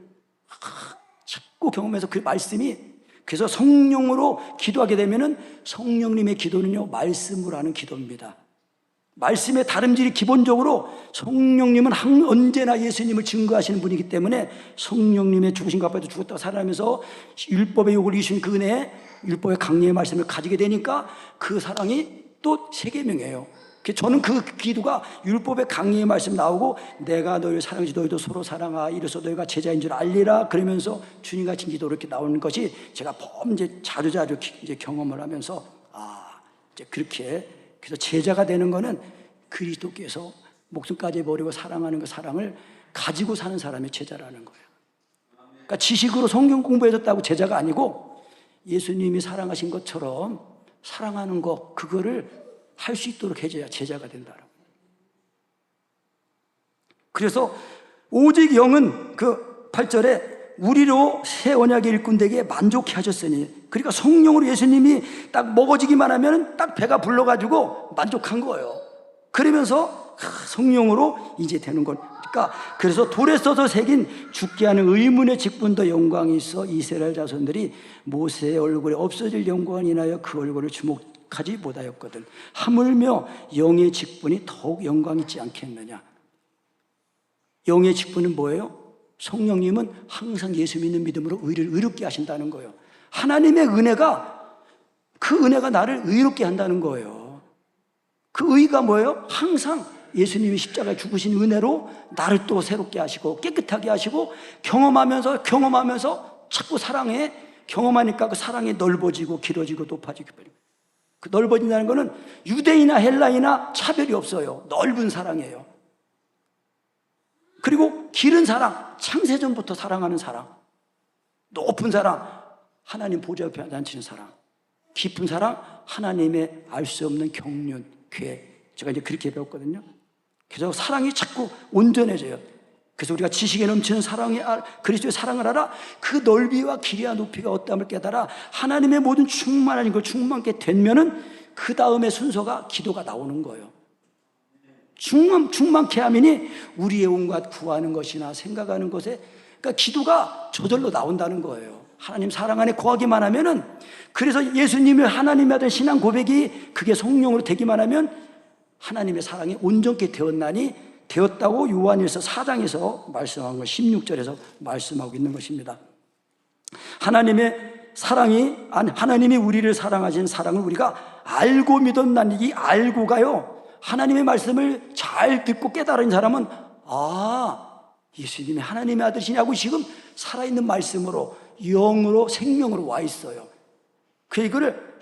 자꾸 경험해서 그 말씀이 그래서 성령으로 기도하게 되면은 성령님의 기도는요 말씀으로 하는 기도입니다. 말씀의 다름질이 기본적으로 성령님은 언제나 예수님을 증거하시는 분이기 때문에 성령님의 죽으신 가운데 죽었다가 살아나면서 율법의 욕을 이루신 그 은혜에 율법의 강림의 말씀을 가지게 되니까 그 사랑이 또 세계명이에요. 저는 그 기도가 율법의 강림의 말씀 나오고 내가 너희를 사랑하지 너희도 서로 사랑하 이래서 너희가 제자인 줄 알리라 그러면서 주님 같은 기도로 이렇게 나오는 것이 제가 이제 자주자주 이제 경험을 하면서 이제 그렇게 그래서 제자가 되는 거는 그리스도께서 목숨까지 버리고 사랑하는 그 사랑을 가지고 사는 사람이 제자라는 거예요. 그러니까 지식으로 성경 공부해졌다고 제자가 아니고 예수님이 사랑하신 것처럼 사랑하는 거 그거를 할 수 있도록 해줘야 제자가 된다는 거예요. 그래서 오직 영은 그 8절에 우리로 새 언약의 일꾼 되게 만족해 하셨으니 그러니까 성령으로 예수님이 딱 먹어지기만 하면 딱 배가 불러가지고 만족한 거예요. 그러면서 성령으로 이제 되는 걸. 그러니까 그래서 돌에 써서 새긴 죽게 하는 의문의 직분도 영광이 있어 이스라엘 자손들이 모세의 얼굴에 없어질 영광을 인하여 그 얼굴을 주목하지 못하였거든. 하물며 영의 직분이 더욱 영광 있지 않겠느냐. 영의 직분은 뭐예요? 성령님은 항상 예수 믿는 믿음으로 의를 의롭게 하신다는 거예요. 하나님의 은혜가 그 은혜가 나를 의롭게 한다는 거예요. 그 의가 뭐예요? 항상 예수님이 십자가에 죽으신 은혜로 나를 또 새롭게 하시고 깨끗하게 하시고 경험하면서 자꾸 사랑에 경험하니까 그 사랑이 넓어지고 길어지고 높아지고 그 넓어진다는 것은 유대인이나 헬라인이나 차별이 없어요. 넓은 사랑이에요. 그리고 길은 사랑, 창세전부터 사랑하는 사랑, 높은 사랑, 하나님 보좌 옆에 앉히는 사랑, 깊은 사랑, 하나님의 알 수 없는 경륜, 계획. 제가 이제 그렇게 배웠거든요. 그래서 사랑이 자꾸 온전해져요. 그래서 우리가 지식에 넘치는 그리스도의 사랑을 알아 그 넓이와 길이와 높이가 어떠함을 깨달아 하나님의 모든 충만한 걸 충만케 되면은 그 다음에 순서가 기도가 나오는 거예요. 충만케 하면이 우리의 온갖 구하는 것이나 생각하는 것에 그러니까 기도가 저절로 나온다는 거예요. 하나님 사랑 안에 거하기만 하면은 그래서 예수님이 하나님의 아들 신앙 고백이 그게 성령으로 되기만 하면 하나님의 사랑이 온전케 되었다고 요한일서 4장에서 말씀한 것 16절에서 말씀하고 있는 것입니다. 하나님이 우리를 사랑하신 사랑을 우리가 알고 믿었나니 이 알고가요 하나님의 말씀을 잘 듣고 깨달은 사람은 예수님이 하나님의 아들이시냐고 지금 살아있는 말씀으로 영으로 생명으로 와 있어요. 그 이거를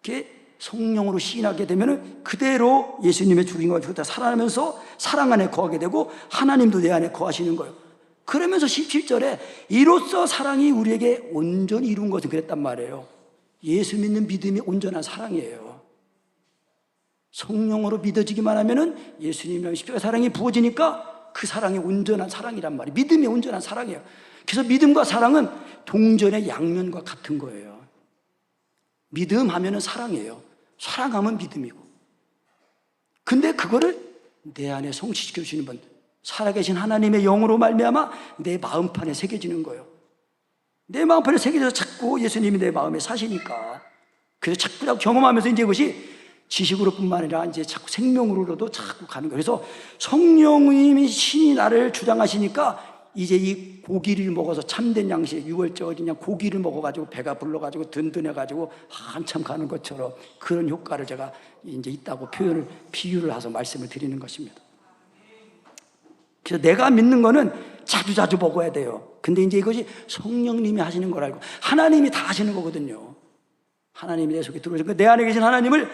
이렇게 성령으로 시인하게 되면 그대로 예수님의 주인과 주다 살아나면서 사랑 안에 거하게 되고 하나님도 내 안에 거하시는 거예요. 그러면서 17절에 이로써 사랑이 우리에게 온전히 이룬 것은 그랬단 말이에요. 예수 믿는 믿음이 온전한 사랑이에요. 성령으로 믿어지기만 하면은 예수님의 십자가 사랑이 부어지니까 그 사랑이 온전한 사랑이란 말이에요. 믿음이 온전한 사랑이에요. 그래서 믿음과 사랑은 동전의 양면과 같은 거예요. 믿음 하면은 사랑이에요. 사랑하면 믿음이고. 근데 그거를 내 안에 성취시켜 주시는 분, 살아계신 하나님의 영으로 말미암아 내 마음판에 새겨지는 거예요. 내 마음판에 새겨져서 자꾸 예수님이 내 마음에 사시니까. 그래서 자꾸 경험하면서 이제 이것이 지식으로 뿐만 아니라 이제 자꾸 생명으로도 자꾸 가는 거예요. 그래서 성령님이 신이 나를 주장하시니까 이제 이 고기를 먹어서 참된 양식, 유월절 그냥 고기를 먹어가지고 배가 불러가지고 든든해가지고 한참 가는 것처럼 그런 효과를 제가 이제 있다고 비유를 해서 말씀을 드리는 것입니다. 그래서 내가 믿는 거는 자주자주 먹어야 돼요. 근데 이제 이것이 성령님이 하시는 걸 알고 하나님이 다 하시는 거거든요. 하나님이 내 속에 들어오시니까 내 안에 계신 하나님을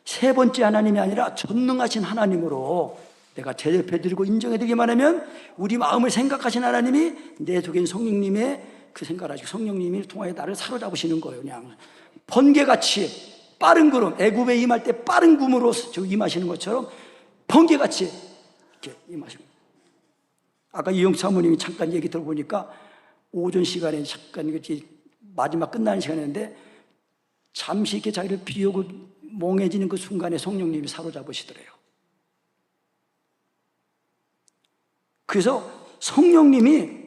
세 번째 하나님이 아니라 전능하신 하나님으로 내가 대접해드리고 인정해드리기만 하면 우리 마음을 생각하신 하나님이 내 속에 있는 성령님의 그 생각을 하시고 성령님이 통하여 나를 사로잡으시는 거예요. 그냥 번개같이 빠른 구름, 애굽에 임할 때 빠른 구름으로 임하시는 것처럼 번개같이 이렇게 임하시는 거예요. 아까 이영수 사모님이 잠깐 얘기 들어보니까 오전 시간에 잠깐 마지막 끝나는 시간이었는데 잠시 이렇게 자기를 비우고 멍해지는 그 순간에 성령님이 사로잡으시더래요. 그래서 성령님이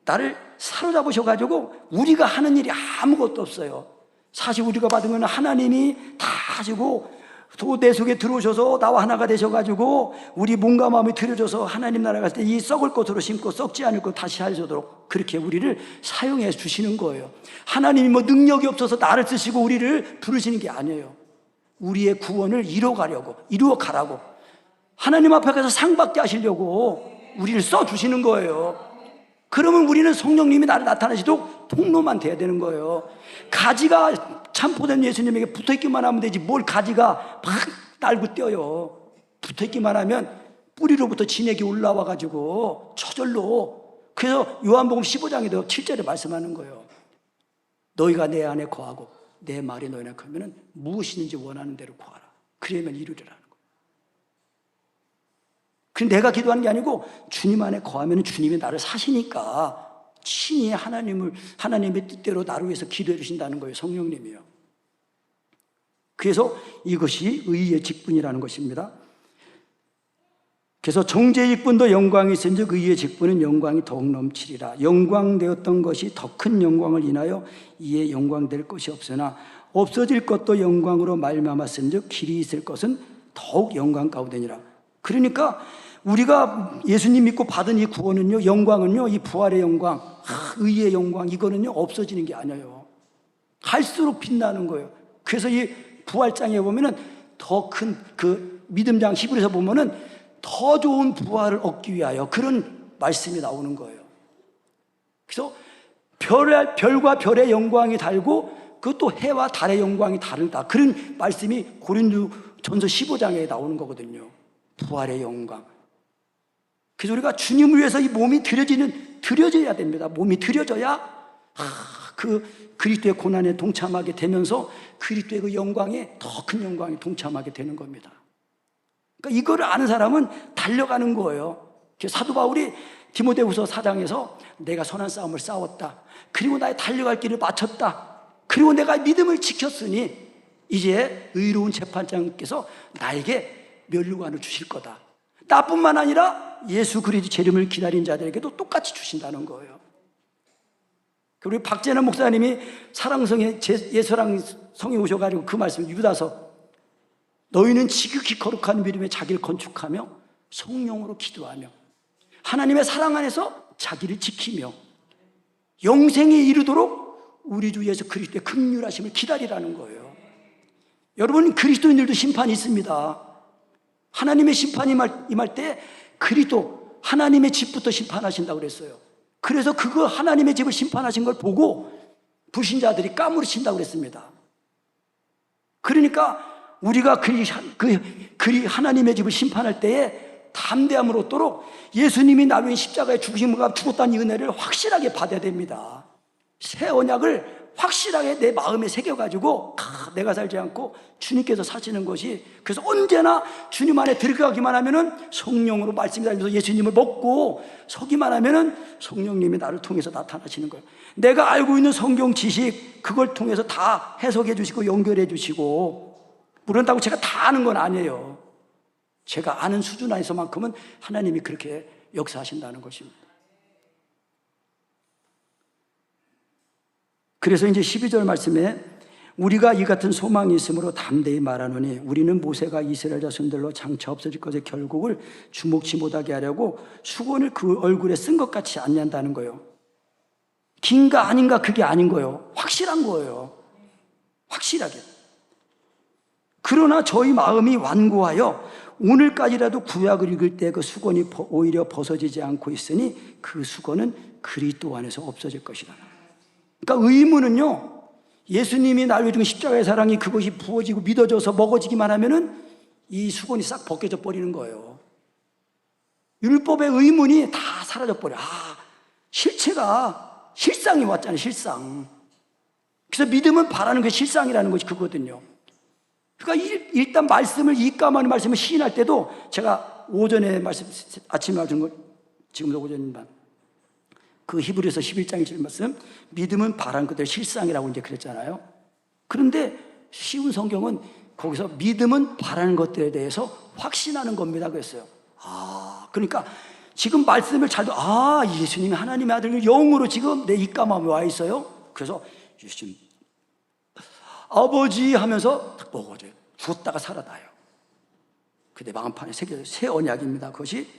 나를 사로잡으셔가지고 우리가 하는 일이 아무것도 없어요. 사실 우리가 받은 건 하나님이 다 하시고 또 내 속에 들어오셔서 나와 하나가 되셔가지고 우리 몸과 마음이 들여져서 하나님 나라 갔을 때 이 썩을 것으로 심고 썩지 않을 것 다시 하셔도록 그렇게 우리를 사용해 주시는 거예요. 하나님이 뭐 능력이 없어서 나를 쓰시고 우리를 부르시는 게 아니에요. 우리의 구원을 이루어가라고 하나님 앞에 가서 상 받게 하시려고 우리를 써주시는 거예요. 그러면 우리는 성령님이 나를 나타내시도록 통로만 돼야 되는 거예요. 가지가 참포된 예수님에게 붙어있기만 하면 되지 뭘 가지가 막 날고 뛰어요. 붙어있기만 하면 뿌리로부터 진액이 올라와가지고 저절로. 그래서 요한복음 15장에도 7절에 말씀하는 거예요. 너희가 내 안에 거하고 내 말이 너희 안에 거하면 무엇이든지 원하는 대로 구하라. 그러면 이루리라는 거예요. 근데 내가 기도하는 게 아니고 주님 안에 거하면 주님이 나를 사시니까 친히 하나님의 뜻대로 나를 위해서 기도해 주신다는 거예요. 성령님이요. 그래서 이것이 의의 직분이라는 것입니다. 그래서 정죄의 직분도 영광이 있은즉 의의 직분은 영광이 더욱 넘치리라. 영광되었던 것이 더 큰 영광을 인하여 이에 영광될 것이 없으나 없어질 것도 영광으로 말미암았은즉 길이 있을 것은 더욱 영광 가운데니라. 그러니까 우리가 예수님 믿고 받은 이 구원은요, 영광은요, 이 부활의 영광, 의의 영광, 이거는요 없어지는 게 아니에요. 갈수록 빛나는 거예요. 그래서 이 부활장에 보면은 더 큰 그 믿음장 히브리서 보면은 더 좋은 부활을 얻기 위하여 그런 말씀이 나오는 거예요. 그래서 별과 별의 영광이 다르고 그것도 해와 달의 영광이 다르다. 그런 말씀이 고린도전서 15장에 나오는 거거든요. 부활의 영광. 그래서 우리가 주님을 위해서 이 몸이 드려져야 됩니다. 몸이 드려져야 그 그리스도의 고난에 동참하게 되면서 그리스도의 그 영광에 더 큰 영광에 동참하게 되는 겁니다. 그러니까 이거를 아는 사람은 달려가는 거예요. 사도 바울이 디모데후서 4장에서 내가 선한 싸움을 싸웠다. 그리고 나의 달려갈 길을 마쳤다. 그리고 내가 믿음을 지켰으니 이제 의로운 재판장께서 나에게 면류관을 주실 거다. 나뿐만 아니라 예수 그리스도 재림을 기다린 자들에게도 똑같이 주신다는 거예요. 그리고 박재남 목사님이 사랑성에 예사랑성에 오셔가지고 그 말씀 유다서 너희는 지극히 거룩한 믿음에 자기를 건축하며 성령으로 기도하며 하나님의 사랑 안에서 자기를 지키며 영생에 이르도록 우리 주 예수 그리스도의 긍휼하심을 기다리라는 거예요. 여러분, 그리스도인들도 심판이 있습니다. 하나님의 심판이 임할 때 그리스도 하나님의 집부터 심판하신다고 그랬어요. 그래서 그거 하나님의 집을 심판하신 걸 보고 불신자들이 까무러친다고 그랬습니다. 그러니까 우리가 그리 하나님의 집을 심판할 때에 담대함을 얻도록 예수님이 나를 위해 십자가에 죽었다는 이 은혜를 확실하게 받아야 됩니다. 새 언약을 확실하게 내 마음에 새겨가지고 내가 살지 않고 주님께서 사시는 것이, 그래서 언제나 주님 안에 들어가기만 하면은 성령으로 말씀이 다니면서 예수님을 먹고 서기만 하면은 성령님이 나를 통해서 나타나시는 거예요. 내가 알고 있는 성경 지식 그걸 통해서 다 해석해 주시고 연결해 주시고, 그런다고 제가 다 아는 건 아니에요. 제가 아는 수준 안에서만큼은 하나님이 그렇게 역사하신다는 것입니다. 그래서 이제 12절 말씀에 우리가 이 같은 소망이 있으므로 담대히 말하노니 우리는 모세가 이스라엘 자손들로 장차 없어질 것의 결국을 주목치 못하게 하려고 수건을 그 얼굴에 쓴 것 같이 않는다는 거예요. 긴가 아닌가 그게 아닌 거예요. 확실한 거예요. 확실하게. 그러나 저희 마음이 완고하여 오늘까지라도 구약을 읽을 때 그 수건이 오히려 벗어지지 않고 있으니 그 수건은 그리스도 안에서 없어질 것이다. 그러니까 의무는요, 예수님이 나를 위해 죽은 십자가의 사랑이 그것이 부어지고 믿어져서 먹어지기만 하면은 이 수건이 싹 벗겨져 버리는 거예요. 율법의 의문이 다 사라져 버려. 실체가 실상이 왔잖아요. 실상. 그래서 믿음은 바라는 게 실상이라는 것이 그거거든요. 그러니까 일단 말씀을, 이까마는 말씀을 시인할 때도 제가 오전에 말씀, 아침에 말씀 거 지금도 오전만 그 히브리서 11장 1절 말씀, 믿음은 바라는 것들 실상이라고 이제 그랬잖아요. 그런데 쉬운 성경은 거기서 믿음은 바라는 것들에 대해서 확신하는 겁니다 그랬어요. 그러니까 지금 말씀을 예수님이 하나님의 아들 영으로 지금 내 입가마음에 와 있어요. 그래서 예수님 아버지 하면서 딱 먹어줘요. 죽었다가 살아나요. 그때 마음판에 새겨져요. 새 언약입니다 그것이.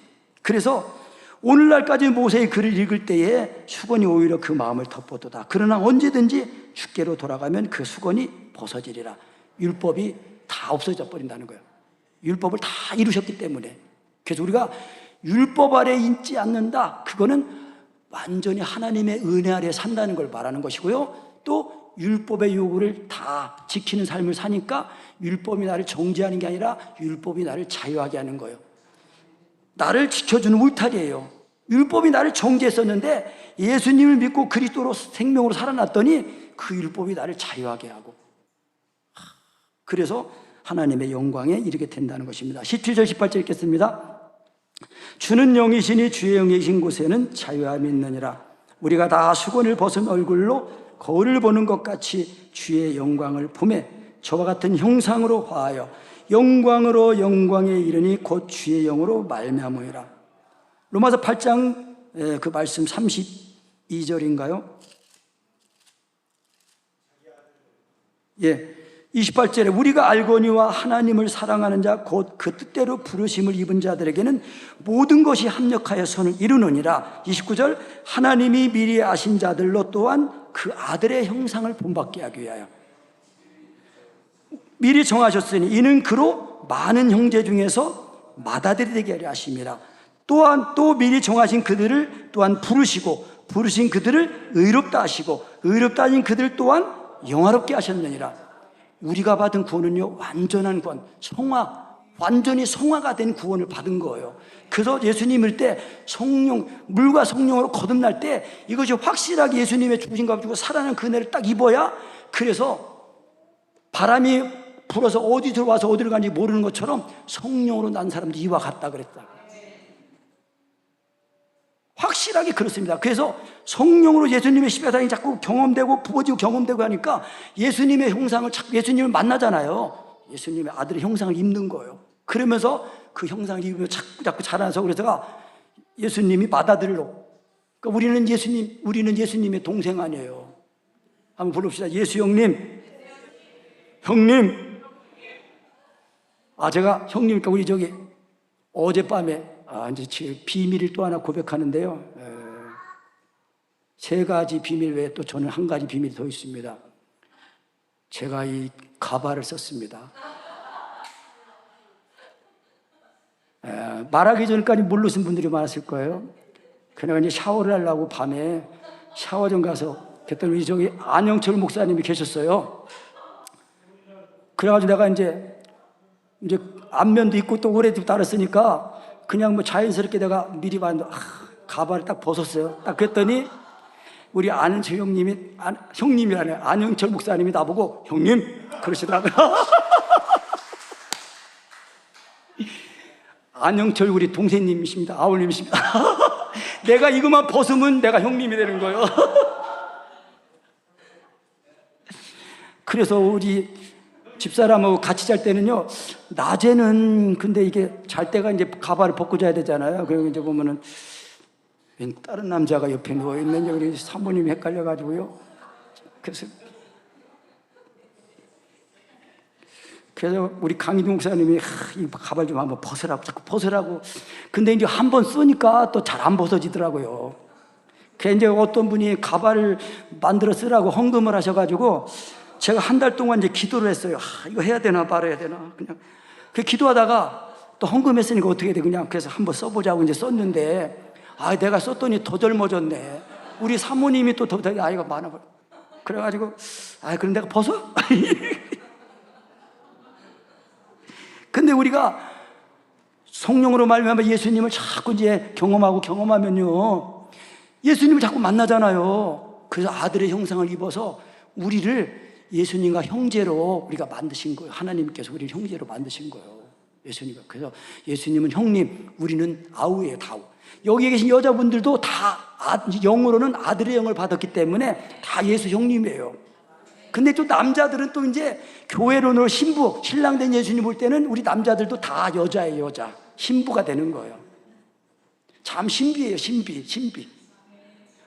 그래서 오늘날까지 모세의 글을 읽을 때에 수건이 오히려 그 마음을 덮어도다. 그러나 언제든지 주께로 돌아가면 그 수건이 벗어지리라. 율법이 다 없어져 버린다는 거예요. 율법을 다 이루셨기 때문에. 그래서 우리가 율법 아래 있지 않는다, 그거는 완전히 하나님의 은혜 아래 산다는 걸 말하는 것이고요. 또 율법의 요구를 다 지키는 삶을 사니까 율법이 나를 정죄하는 게 아니라 율법이 나를 자유하게 하는 거예요. 나를 지켜주는 울타리예요. 율법이 나를 정죄했었는데 예수님을 믿고 그리스도로 생명으로 살아났더니 그 율법이 나를 자유하게 하고, 그래서 하나님의 영광에 이르게 된다는 것입니다. 17절 18절 읽겠습니다. 주는 영이시니 주의 영이신 곳에는 자유함이 있느니라. 우리가 다 수건을 벗은 얼굴로 거울을 보는 것 같이 주의 영광을 보매 저와 같은 형상으로 화하여 영광으로 영광에 이르니 곧 주의 영으로 말미암으리라. 로마서 8장 그 말씀 32절인가요? 28절에 우리가 알거니와 하나님을 사랑하는 자 곧 그 뜻대로 부르심을 입은 자들에게는 모든 것이 합력하여 선을 이루느니라. 29절 하나님이 미리 아신 자들로 또한 그 아들의 형상을 본받게 하기 위하여 미리 정하셨으니 이는 그로 많은 형제 중에서 맏아들이 되게 하려 하심이라. 또한 또 미리 정하신 그들을 또한 부르시고 부르신 그들을 의롭다 하시고 의롭다 하신 그들 또한 영화롭게 하셨느니라. 우리가 받은 구원은요, 완전한 구원, 완전히 성화가 된 구원을 받은 거예요. 그래서 예수님일 때 성령, 물과 성령으로 거듭날 때 이것이 확실하게 예수님의 죽으심과 죽고 살아난 그 은혜를 딱 입어야, 그래서 바람이 불어서 어디 들어와서 어디를 가는지 모르는 것처럼 성령으로 난 사람도 이와 같다 그랬다. 확실하게 그렇습니다. 그래서 성령으로 예수님의 십자가상이 자꾸 경험되고 부어지고 경험되고 하니까 예수님의 형상을, 예수님을 만나잖아요. 예수님의 아들의 형상을 입는 거예요. 그러면서 그 형상을 입으면 자꾸 자라나서, 그래서 예수님이 맏아들로, 그러니까 우리는 예수님의 동생 아니에요. 한번 부릅시다. 예수 형님. 형님. 제가 형님이니까 우리 어젯밤에 이제 비밀을 또 하나 고백하는데요. 세 가지 비밀 외에 또 저는 한 가지 비밀이 더 있습니다. 제가 이 가발을 썼습니다. 말하기 전까지 모르신 분들이 많았을 거예요. 그래가 이제 샤워를 하려고 밤에 샤워장 가서 그랬더니 우리 저기 안영철 목사님이 계셨어요. 그래가지고 내가 이제 안면도 있고 또 오래도 따랐으니까 그냥 뭐 자연스럽게 내가 미리 봤는데 가발을 딱 벗었어요. 딱 그랬더니 우리 안영철 형님이라네, 안영철 목사님이 나보고 형님 그러시더라고요. 안영철 우리 동생님이십니다. 아울님이십니다. 내가 이것만 벗으면 내가 형님이 되는 거예요. 그래서 우리 집사람하고 같이 잘 때는요, 낮에는 근데 이게 잘 때가 이제 가발을 벗고 자야 되잖아요. 그리고 이제 보면은 다른 남자가 옆에 누워 있는 우리 사모님이 헷갈려가지고요. 그래서 우리 강희동 목사님이 이 가발 좀 한번 벗으라고, 자꾸 벗으라고. 근데 이제 한번 쓰니까 또 잘 안 벗어지더라고요. 그래서 이제 어떤 분이 가발을 만들어 쓰라고 헌금을 하셔가지고 제가 한 달 동안 이제 기도를 했어요. 이거 해야 되나 말아야 되나. 그냥 그 기도하다가 또 헌금했으니까 어떻게 해야 돼. 그냥 그래서 한번 써보자고 이제 썼는데 내가 썼더니 더 젊어졌네. 우리 사모님이 또 더 나이가 많아. 그래가지고 그럼 내가 벗어? 근데 우리가 성령으로 말미암아 예수님을 자꾸 이제 경험하면요, 예수님을 자꾸 만나잖아요. 그래서 아들의 형상을 입어서 우리를 예수님과 형제로 우리가 만드신 거예요. 하나님께서 우리를 형제로 만드신 거예요. 예수님과. 그래서 예수님은 형님, 우리는 아우예요, 다우. 여기에 계신 여자분들도 다 영으로는 아들의 영을 받았기 때문에 다 예수 형님이에요. 근데 또 남자들은 또 이제 교회론으로 신부, 신랑 된 예수님 볼 때는 우리 남자들도 다 여자예요, 여자. 신부가 되는 거예요. 참 신비예요, 신비.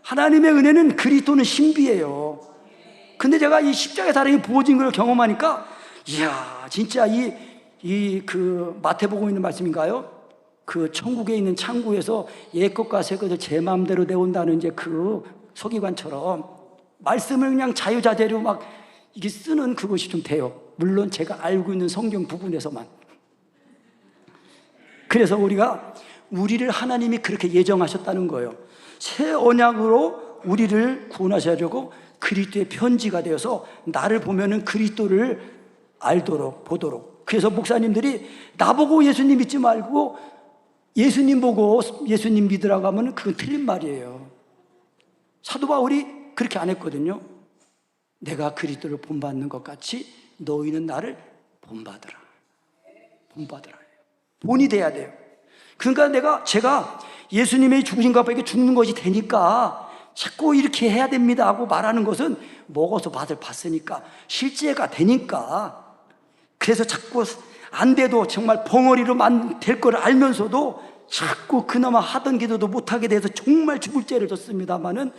하나님의 은혜는 그리스도는 신비예요. 근데 제가 이 십자가의 사랑이 부어진 걸 경험하니까, 이야, 진짜 그 마태복음에 있는 말씀인가요? 그 천국에 있는 창구에서 옛것과 새것을 제 마음대로 내온다는 이제 그 서기관처럼 말씀을 그냥 자유자재로 막 이게 쓰는 그것이 좀 돼요. 물론 제가 알고 있는 성경 부분에서만. 그래서 우리를 하나님이 그렇게 예정하셨다는 거예요. 새 언약으로 우리를 구원하셔가지고 그리스도의 편지가 되어서 나를 보면은 그리스도를 알도록 보도록. 그래서 목사님들이 나보고 예수님 믿지 말고 예수님 보고 예수님 믿으라고 하면 그건 틀린 말이에요. 사도 바울이 그렇게 안 했거든요. 내가 그리스도를 본받는 것 같이 너희는 나를 본받으라. 본이 돼야 돼요. 그러니까 제가 예수님의 죽으신 것 앞에 죽는 것이 되니까 자꾸 이렇게 해야 됩니다 하고 말하는 것은 먹어서 맛을 봤으니까 실제가 되니까. 그래서 자꾸 안 돼도 정말 벙어리로 될 걸 알면서도 자꾸 그나마 하던 기도도 못하게 돼서 정말 죽을 죄를 졌습니다마는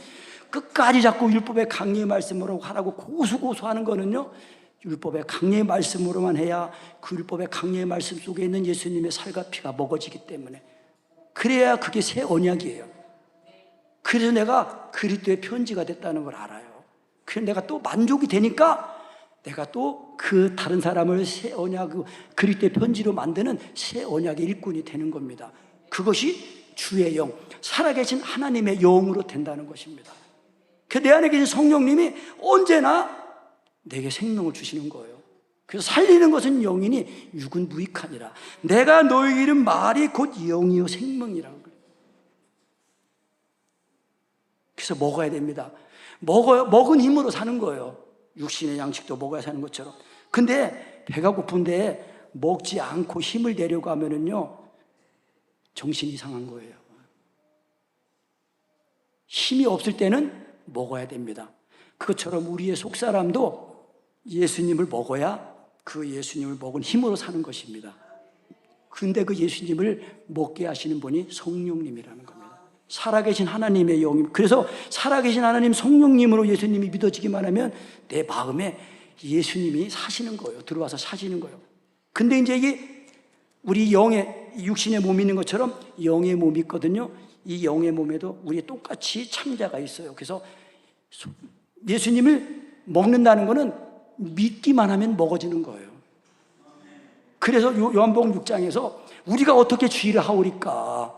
끝까지 자꾸 율법의 강리의 말씀으로 하라고 고수하는 거는요, 율법의 강리의 말씀으로만 해야 그 율법의 강리의 말씀 속에 있는 예수님의 살과 피가 먹어지기 때문에, 그래야 그게 새 언약이에요. 그래서 내가 그리스도의 편지가 됐다는 걸 알아요. 그래서 내가 또 만족이 되니까 내가 또 그 다른 사람을 새 언약, 그리스도의 편지로 만드는 새 언약의 일꾼이 되는 겁니다. 그것이 주의 영, 살아계신 하나님의 영으로 된다는 것입니다. 내 안에 계신 성령님이 언제나 내게 생명을 주시는 거예요. 그래서 살리는 것은 영이니 육은 무익하니라. 내가 너에게 이른 말이 곧 영이요 생명이라는 거예요. 그래서 먹어야 됩니다. 먹은 힘으로 사는 거예요. 육신의 양식도 먹어야 사는 것처럼. 근데 배가 고픈데 먹지 않고 힘을 내려고 하면은요, 정신이 이상한 거예요. 힘이 없을 때는 먹어야 됩니다. 그것처럼 우리의 속사람도 예수님을 먹어야 그 예수님을 먹은 힘으로 사는 것입니다. 근데 그 예수님을 먹게 하시는 분이 성령님이라는 겁니다. 살아계신 하나님의 영임. 그래서 살아계신 하나님 성령님으로 예수님이 믿어지기만 하면 내 마음에 예수님이 사시는 거예요. 들어와서 사시는 거예요. 근데 이제 이게 우리 영의 육신의 몸이 있는 것처럼 영의 몸이 있거든요. 이 영의 몸에도 우리 똑같이 창자가 있어요. 그래서 예수님을 먹는다는 것은 믿기만 하면 먹어지는 거예요. 그래서 요한복음 6장에서 우리가 어떻게 주의를 하오리까?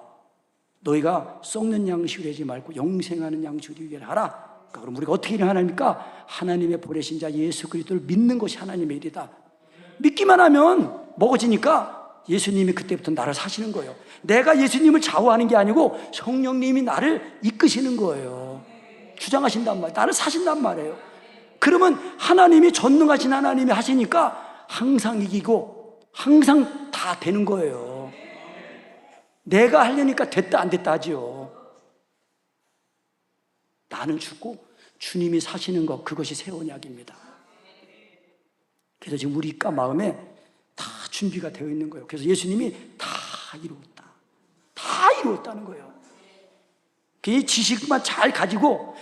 너희가 썩는 양식을 하지 말고 영생하는 양식을 위해 하라. 그럼 우리가 어떻게 일을 하나입니까? 하나님의 보내신 자 예수 그리스도를 믿는 것이 하나님의 일이다. 믿기만 하면 먹어지니까 예수님이 그때부터 나를 사시는 거예요. 내가 예수님을 좌우하는 게 아니고 성령님이 나를 이끄시는 거예요. 주장하신단 말이에요. 나를 사신단 말이에요. 그러면 하나님이 전능하신 하나님이 하시니까 항상 이기고 항상 다 되는 거예요. 내가 하려니까 됐다 안 됐다 하지요. 나는 죽고 주님이 사시는 것, 그것이 새 언약입니다. 그래서 지금 우리 입과 마음에 다 준비가 되어 있는 거예요. 그래서 예수님이 다 이루었다, 다 이루었다는 거예요. 그 지식만 잘 가지고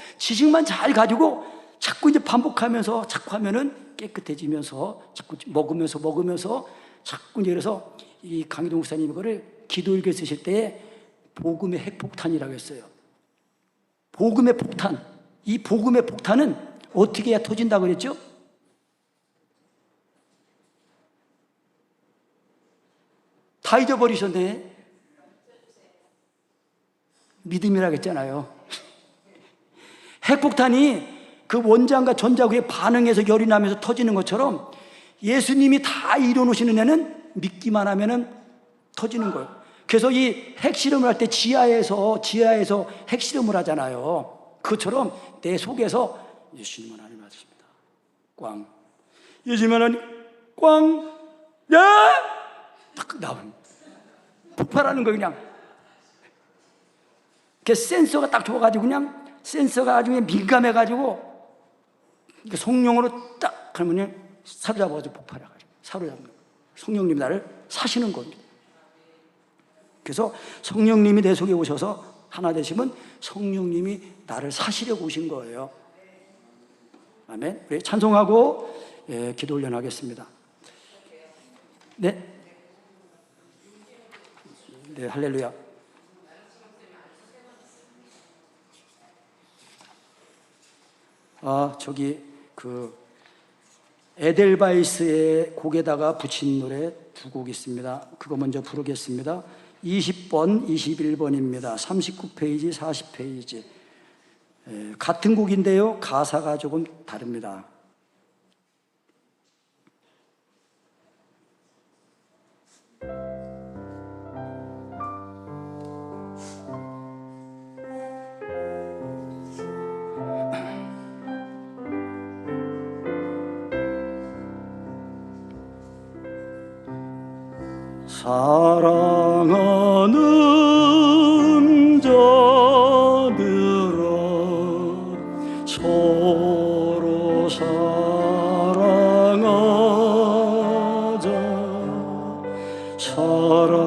자꾸 이제 반복하면서 자꾸 하면은 깨끗해지면서 자꾸 먹으면서 자꾸 이제 그래서 이 강희동 목사님 이거를 기도일기에 쓰실 때에 복음의 핵폭탄이라고 했어요. 복음의 폭탄. 이 복음의 폭탄은 어떻게 해야 터진다고 그랬죠? 다 잊어버리셨네. 믿음이라고 했잖아요. 핵폭탄이 그 원자과 전자구에 반응해서 열이 나면서 터지는 것처럼 예수님이 다 이뤄놓으시는 애는 믿기만 하면은 터지는 거예요. 그래서 이 핵실험을 할 때 지하에서 핵실험을 하잖아요. 그것처럼 내 속에서 예수님은 하나님 아들입니다. 꽝. 예수님은 하나님 꽝. 네! 딱 나오는 폭발하는 거예요. 그냥 그 센서가 딱 좋아가지고 그냥 센서가 아주 그냥 민감해가지고 성령으로 딱 하면 사로잡아가지고 폭발해가지고 사로잡는 거예요. 성령님이 나를 사시는 겁니다. 그래서 성령님이 내 속에 오셔서 하나 되시면 성령님이 나를 사시려고 오신 거예요. 아멘. 우리 찬송하고 기도 훈련하겠습니다. 네, 할렐루야. 저기 에델바이스의 곡에다가 붙인 노래 두 곡 있습니다. 그거 먼저 부르겠습니다. 20번, 21번입니다. 39페이지, 40페이지. 같은 곡인데요. 가사가 조금 다릅니다. 사랑하는 자들아 서로 사랑하자. 사랑하는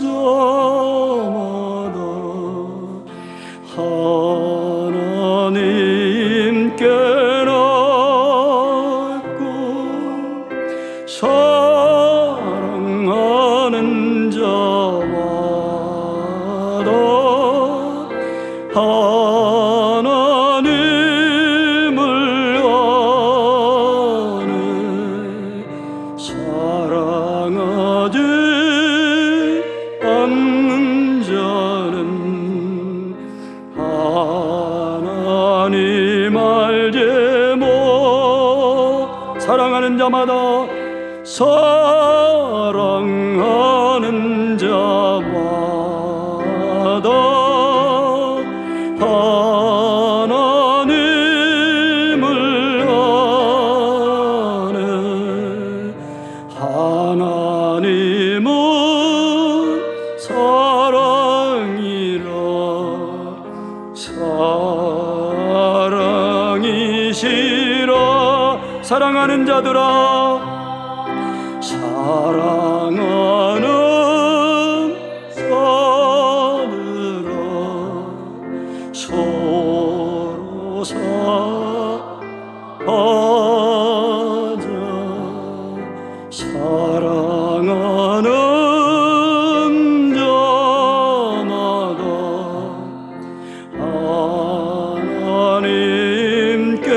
자마다 하나님께 사랑하는 자마다 하나님을 아네. 사랑하지 않는 자는 하나님 알지 못. 사랑하는 자마다 사랑하는 자마다 하나님을 아네. 하나님은 사랑이라. 사랑이시라. 사랑하는 자들아 사랑하는 자들아 서로 사랑하자. 사랑하는 자마다 하나님께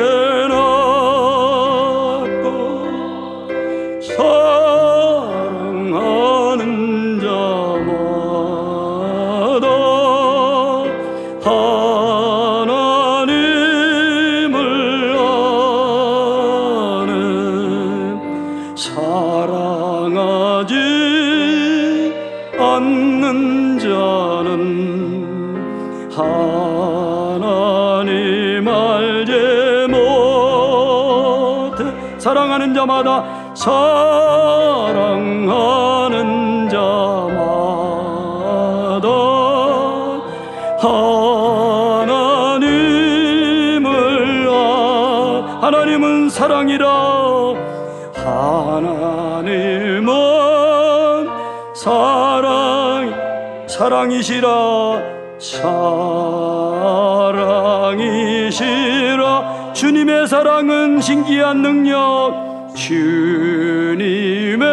사랑하는 자마다 사랑하는 자마다 사랑하는 자마다 하나님은 사랑이라 하나님은 사랑이시라 사랑이시라 주님의 사랑은 신기한 능력 주님의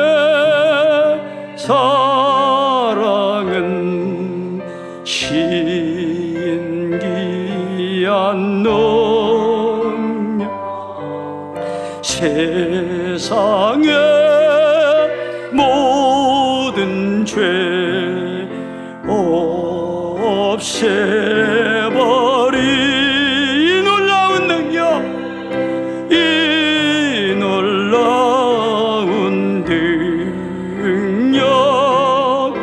사랑은 신기한 능력 세상의 모든 죄 없애버린 이 놀라운 능력 이 놀라운 능력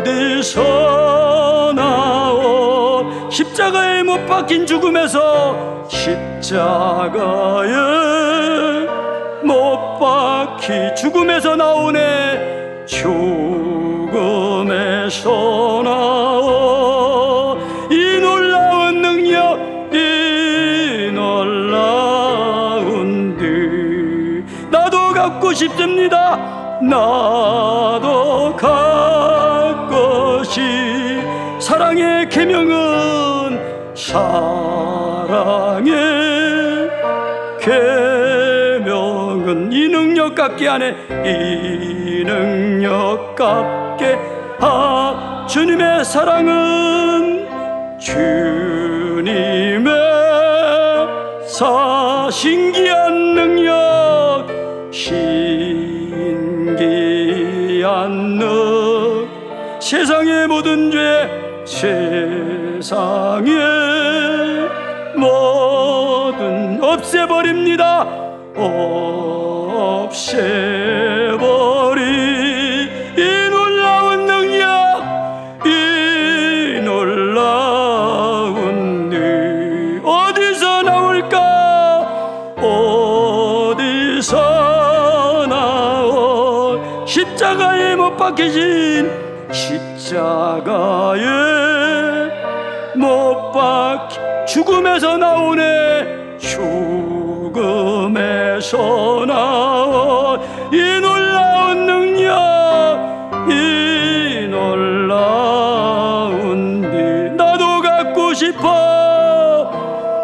어디서 나오 십자가에 못 박힌 죽음에서 십자가에 못 박히 죽음에서 나오네 죽음에서 나오 이 놀라운 능력 이 놀라운 능 나도 갖고 싶습니다 나도 갖고 싶 사랑의 계명은 사랑의 계명은 이 능력 갖게 하네 이 능력 갖게 주님의 사랑은 주님의 신기한 능력 신기한 능력 세상의 모든 죄 세상의 모든 없애버립니다 없애버리 이 놀라운 능력 이 놀라운 능 어디서 나올까 어디서 나올 십자가에 못 박히신 십자가에 못 박히 죽음에서 나오네 죽음에서 나온 이 놀라운 능력 이 놀라운 능 나도 갖고 싶어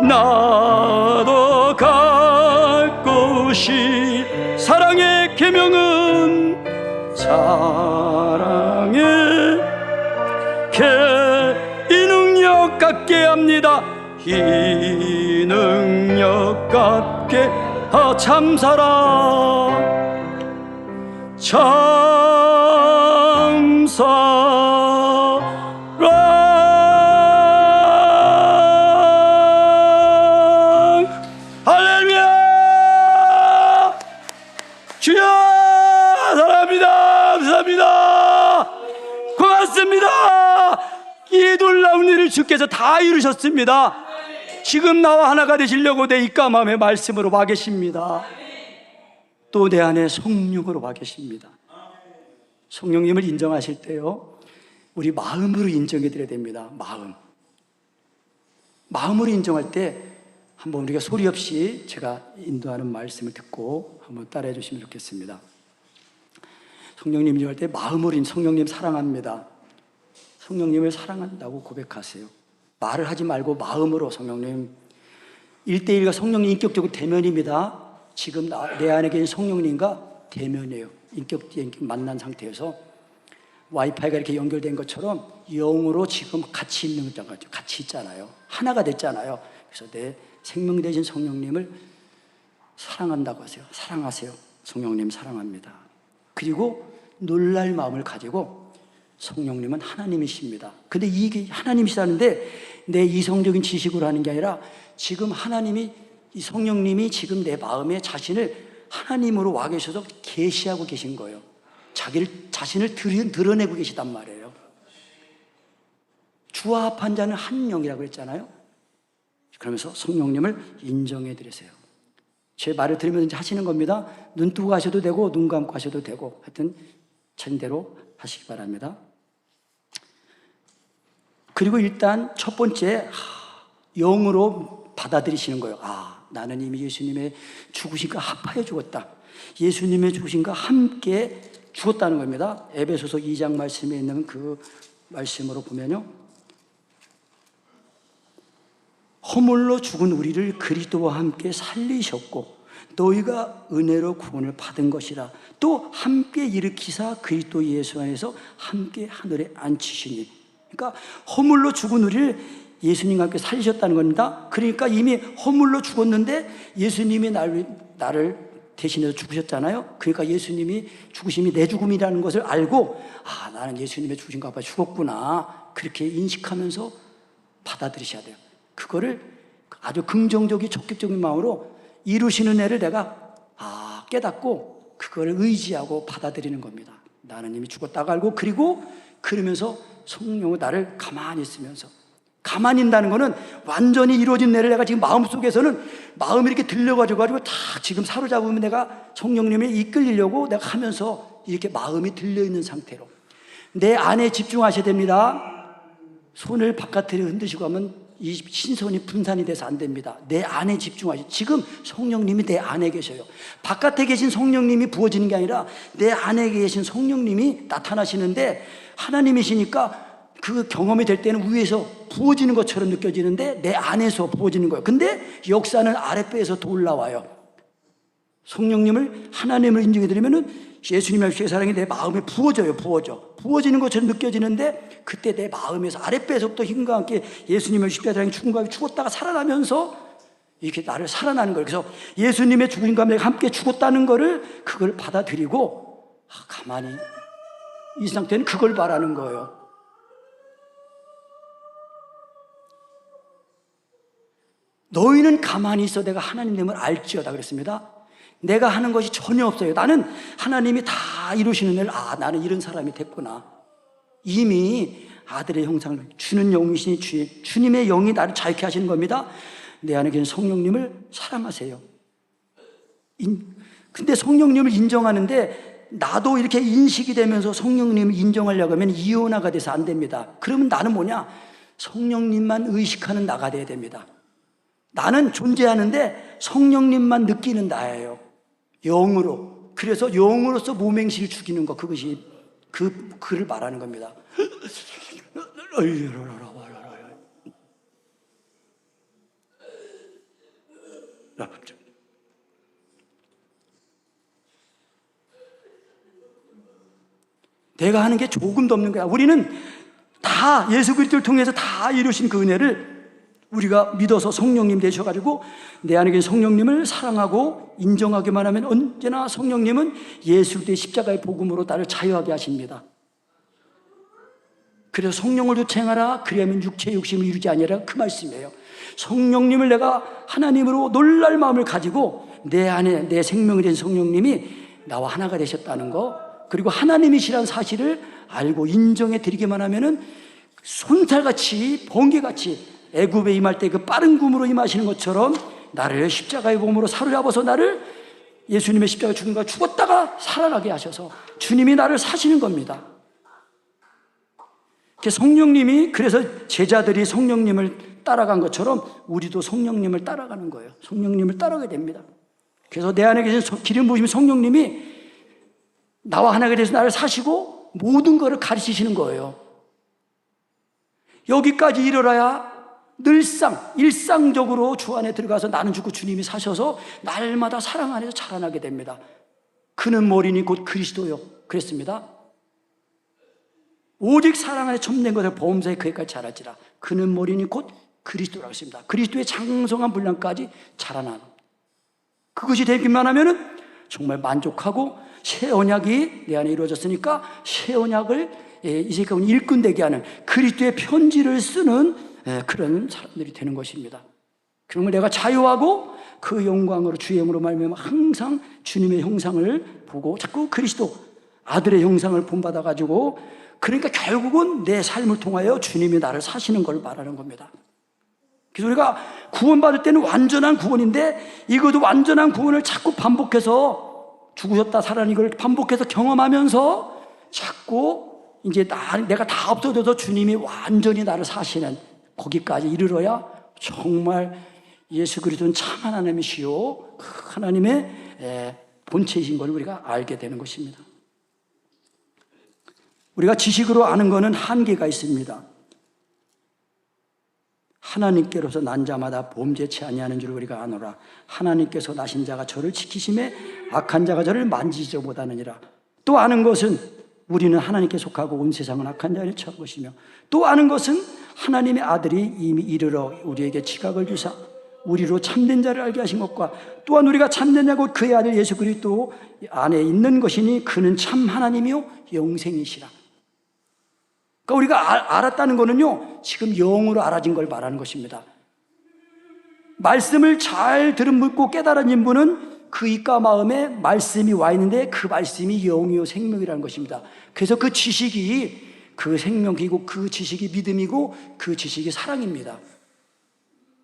나도 갖고 싶 사랑의 계명은 사랑의 이 능력 갖게 합니다 이 능력 갖게 참사랑 할렐루야 주여 사랑합니다 감사합니다 고맙습니다 이 놀라운 일을 주께서 다 이루셨습니다 지금 나와 하나가 되시려고 내 입감함의 말씀으로 와 계십니다 또 내 안에 성령으로 와 계십니다 성령님을 인정하실 때요 우리 마음으로 인정해 드려야 됩니다 마음으로 인정할 때 한번 우리가 소리 없이 제가 인도하는 말씀을 듣고 한번 따라해 주시면 좋겠습니다 성령님 인정할 때 마음으로 성령님 사랑합니다 성령님을 사랑한다고 고백하세요 말을 하지 말고 마음으로 성령님 1대1과 성령님 인격적으로 대면입니다 지금 내 안에 계신 성령님과 대면이에요 인격 만난 상태에서 와이파이가 이렇게 연결된 것처럼 영으로 지금 같이 있는 거죠 같이 있잖아요 하나가 됐잖아요 그래서 내 생명 되신 성령님을 사랑한다고 하세요 사랑하세요 성령님 사랑합니다 그리고 놀랄 마음을 가지고 성령님은 하나님이십니다 근데 이게 하나님이시라는데 내 이성적인 지식으로 하는 게 아니라 지금 하나님이 이 성령님이 지금 내 마음에 자신을 하나님으로 와 계셔서 계시하고 계신 거예요 자신을 드러내고 계시단 말이에요 주와 합한 자는 한 영이라고 했잖아요 그러면서 성령님을 인정해 드리세요 제 말을 들으면서 이제 하시는 겁니다. 눈 뜨고 하셔도 되고 눈 감고 하셔도 되고 하여튼 차례대로 하시기 바랍니다. 그리고 일단 첫 번째 영으로 받아들이시는 거예요. 나는 이미 예수님의 죽으심과 합하여 죽었다. 예수님의 죽으심과 함께 죽었다는 겁니다. 에베소서 2장 말씀에 있는 그 말씀으로 보면요, 허물로 죽은 우리를 그리스도와 함께 살리셨고 너희가 은혜로 구원을 받은 것이라. 또 함께 일으키사 그리스도 예수 안에서 함께 하늘에 앉히시니. 그러니까 허물로 죽은 우리를 예수님과 함께 살리셨다는 겁니다. 그러니까 이미 허물로 죽었는데 예수님이 나를 대신해서 죽으셨잖아요. 그러니까 예수님이 죽으심이 내 죽음이라는 것을 알고 나는 예수님의 죽으심과 봐 죽었구나, 그렇게 인식하면서 받아들이셔야 돼요. 그거를 아주 긍정적인 적극적인 마음으로 이루시는 애를 내가 깨닫고 그거를 의지하고 받아들이는 겁니다. 나는 이미 죽었다고 알고, 그리고 그러면서 성령은 나를 가만히 있으면서, 가만히 있다는 거는 완전히 이루어진 내를 내가 지금 마음속에서는 마음이 이렇게 들려가지고 다 지금 사로잡으면 내가 성령님에 이끌리려고 내가 하면서 이렇게 마음이 들려있는 상태로 내 안에 집중하셔야 됩니다. 손을 바깥으로 흔드시고 하면 이 신선이 분산이 돼서 안 됩니다. 내 안에 집중하시고, 지금 성령님이 내 안에 계셔요. 바깥에 계신 성령님이 부어지는 게 아니라 내 안에 계신 성령님이 나타나시는데, 하나님이시니까 그 경험이 될 때는 위에서 부어지는 것처럼 느껴지는데 내 안에서 부어지는 거예요. 근데 역사는 아랫배에서 더 올라와요. 성령님을, 하나님을 인정해드리면은 예수님의 사랑이 내 마음에 부어지는 것처럼 느껴지는데, 그때 내 마음에서 아랫배에서부터 힘과 함께 예수님의 십자가에 죽음과 함께 죽었다가 살아나면서 이렇게 나를 살아나는 거예요. 그래서 예수님의 죽음과 함께 죽었다는 거를, 그걸 받아들이고 가만히 이 상태는 그걸 바라는 거예요. 너희는 가만히 있어 내가 하나님됨을 알지어다 그랬습니다. 내가 하는 것이 전혀 없어요. 나는 하나님이 다 이루시는 일, 나는 이런 사람이 됐구나. 이미 아들의 형상을 주는 영이시니 주님의 영이 나를 자유케 하시는 겁니다. 내 안에 계신 성령님을 사랑하세요. 근데 성령님을 인정하는데 나도 이렇게 인식이 되면서 성령님을 인정하려고 하면 이온화가 돼서 안 됩니다. 그러면 나는 뭐냐? 성령님만 의식하는 나가 돼야 됩니다. 나는 존재하는데 성령님만 느끼는 나예요. 영으로. 그래서 영으로서 모맹시를 죽이는 것, 그것이 그를 말하는 겁니다. 내가 하는 게 조금도 없는 거야. 우리는 다 예수 그리스도를 통해서 다 이루신 그 은혜를 우리가 믿어서 성령님 되셔가지고 내 안에 계신 성령님을 사랑하고 인정하기만 하면 언제나 성령님은 예수 그리스도의 십자가의 복음으로 나를 자유하게 하십니다. 그래서 성령을 주체하라, 그리하면 육체의 욕심을 이루지 아니하라, 그 말씀이에요. 성령님을 내가 하나님으로 놀랄 마음을 가지고 내 안에 내 생명이 된 성령님이 나와 하나가 되셨다는 거, 그리고 하나님이시란 사실을 알고 인정해 드리기만 하면은 손살같이 번개같이 애굽에 임할 때 그 빠른 구름으로 임하시는 것처럼 나를 십자가의 복음으로 사로잡아서 나를 예수님의 십자가 죽음과 죽었다가 살아나게 하셔서 주님이 나를 사시는 겁니다. 성령님이, 그래서 제자들이 성령님을 따라간 것처럼 우리도 성령님을 따라가는 거예요. 성령님을 따라가게 됩니다. 그래서 내 안에 계신 기름 부으신 성령님이 나와 하나가 돼서 나를 사시고 모든 것을 가르치시는 거예요. 여기까지 이르러야 늘상 일상적으로 주 안에 들어가서 나는 죽고 주님이 사셔서 날마다 사랑 안에서 자라나게 됩니다. 그는 머리니 곧 그리스도요 그랬습니다. 오직 사랑 안에 첨된 것을 보험사에 그에까지 자라지라. 그는 머리니 곧 그리스도라고 했습니다. 그리스도의 장성한 분량까지 자라나는, 그것이 되기만 하면은 정말 만족하고 새 언약이 내 안에 이루어졌으니까 새 언약을 이제까지 일꾼 되게 하는 그리스도의 편지를 쓰는 그런 사람들이 되는 것입니다. 그러면 내가 자유하고 그 영광으로 주의 영으로 말미암아 항상 주님의 형상을 보고 자꾸 그리스도 아들의 형상을 본받아 가지고, 그러니까 결국은 내 삶을 통하여 주님이 나를 사시는 걸 말하는 겁니다. 그래서 우리가 구원받을 때는 완전한 구원인데 이것도 완전한 구원을 자꾸 반복해서 죽으셨다 살아난 이걸 반복해서 경험하면서 자꾸 이제 내가 다 없어져서 주님이 완전히 나를 사시는 거기까지 이르러야 정말 예수 그리스도는 참 하나님이시요 하나님의 본체이신 걸 우리가 알게 되는 것입니다. 우리가 지식으로 아는 것은 한계가 있습니다. 하나님께로서 난 자마다 범죄치 아니하는 줄 우리가 아노라. 하나님께서 나신 자가 저를 지키심에 악한 자가 저를 만지지 못하느니라. 또 아는 것은 우리는 하나님께 속하고 온 세상은 악한 자를 처한 것이며, 또 아는 것은 하나님의 아들이 이미 이르러 우리에게 지각을 주사 우리로 참된 자를 알게 하신 것과, 또한 우리가 참된 자고 그의 아들 예수 그리스도 안에 있는 것이니 그는 참 하나님이요 영생이시라. 그러니까 우리가 알았다는 것은요, 지금 영으로 알아진 걸 말하는 것입니다. 말씀을 잘 듣고 깨달은 분은 그 입과 마음에 말씀이 와 있는데 그 말씀이 영이요 생명이라는 것입니다. 그래서 그 지식이 그 생명이고 그 지식이 믿음이고 그 지식이 사랑입니다.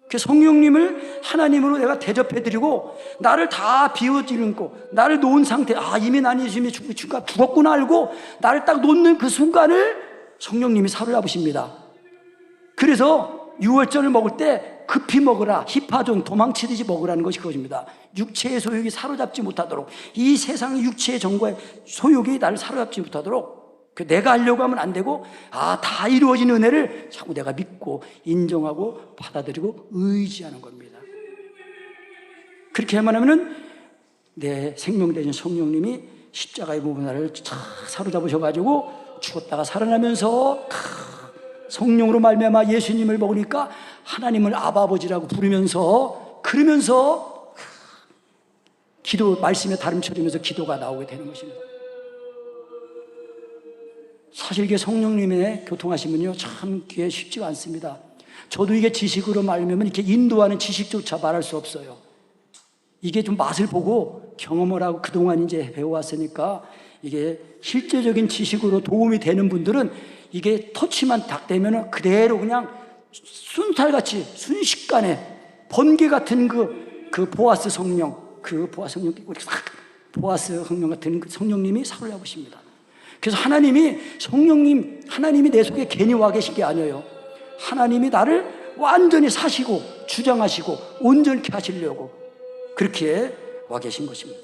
그 성령님을 하나님으로 내가 대접해드리고 나를 다 비워지고 나를 놓은 상태, 이미 난 예수님이 죽었구나 알고 나를 딱 놓는 그 순간을 성령님이 사로잡으십니다. 그래서 유월절을 먹을 때 급히 먹으라, 히파존 도망치듯이 먹으라는 것이 그것입니다. 육체의 소욕이 사로잡지 못하도록, 이 세상의 육체의 정과의 소욕이 나를 사로잡지 못하도록 내가 하려고 하면 안 되고, 다 이루어진 은혜를 자꾸 내가 믿고 인정하고 받아들이고 의지하는 겁니다. 그렇게 하면 내 생명 되신 성령님이 십자가의 부분 나를 사로잡으셔가지고 죽었다가 살아나면서 성령으로 말미암아 예수님을 먹으니까 하나님을 아버지라고 부르면서, 그러면서 기도 말씀에 다름쳐지면서 기도가 나오게 되는 것입니다. 사실 이게 성령님의 교통하시면요 참 귀에 쉽지가 않습니다. 저도 이게 지식으로 말하면 이렇게 인도하는 지식조차 말할 수 없어요. 이게 좀 맛을 보고 경험을 하고 그동안 이제 배워왔으니까 이게 실제적인 지식으로 도움이 되는 분들은 이게 터치만 딱 되면 그대로 그냥 순살같이 순식간에 번개 같은 그 보아스 성령, 보아스 성령 같은 그 성령님이 사로잡으십니다. 그래서 하나님이 내 속에 괜히 와 계신 게 아니에요. 하나님이 나를 완전히 사시고 주장하시고 온전케 하시려고 그렇게 와 계신 것입니다.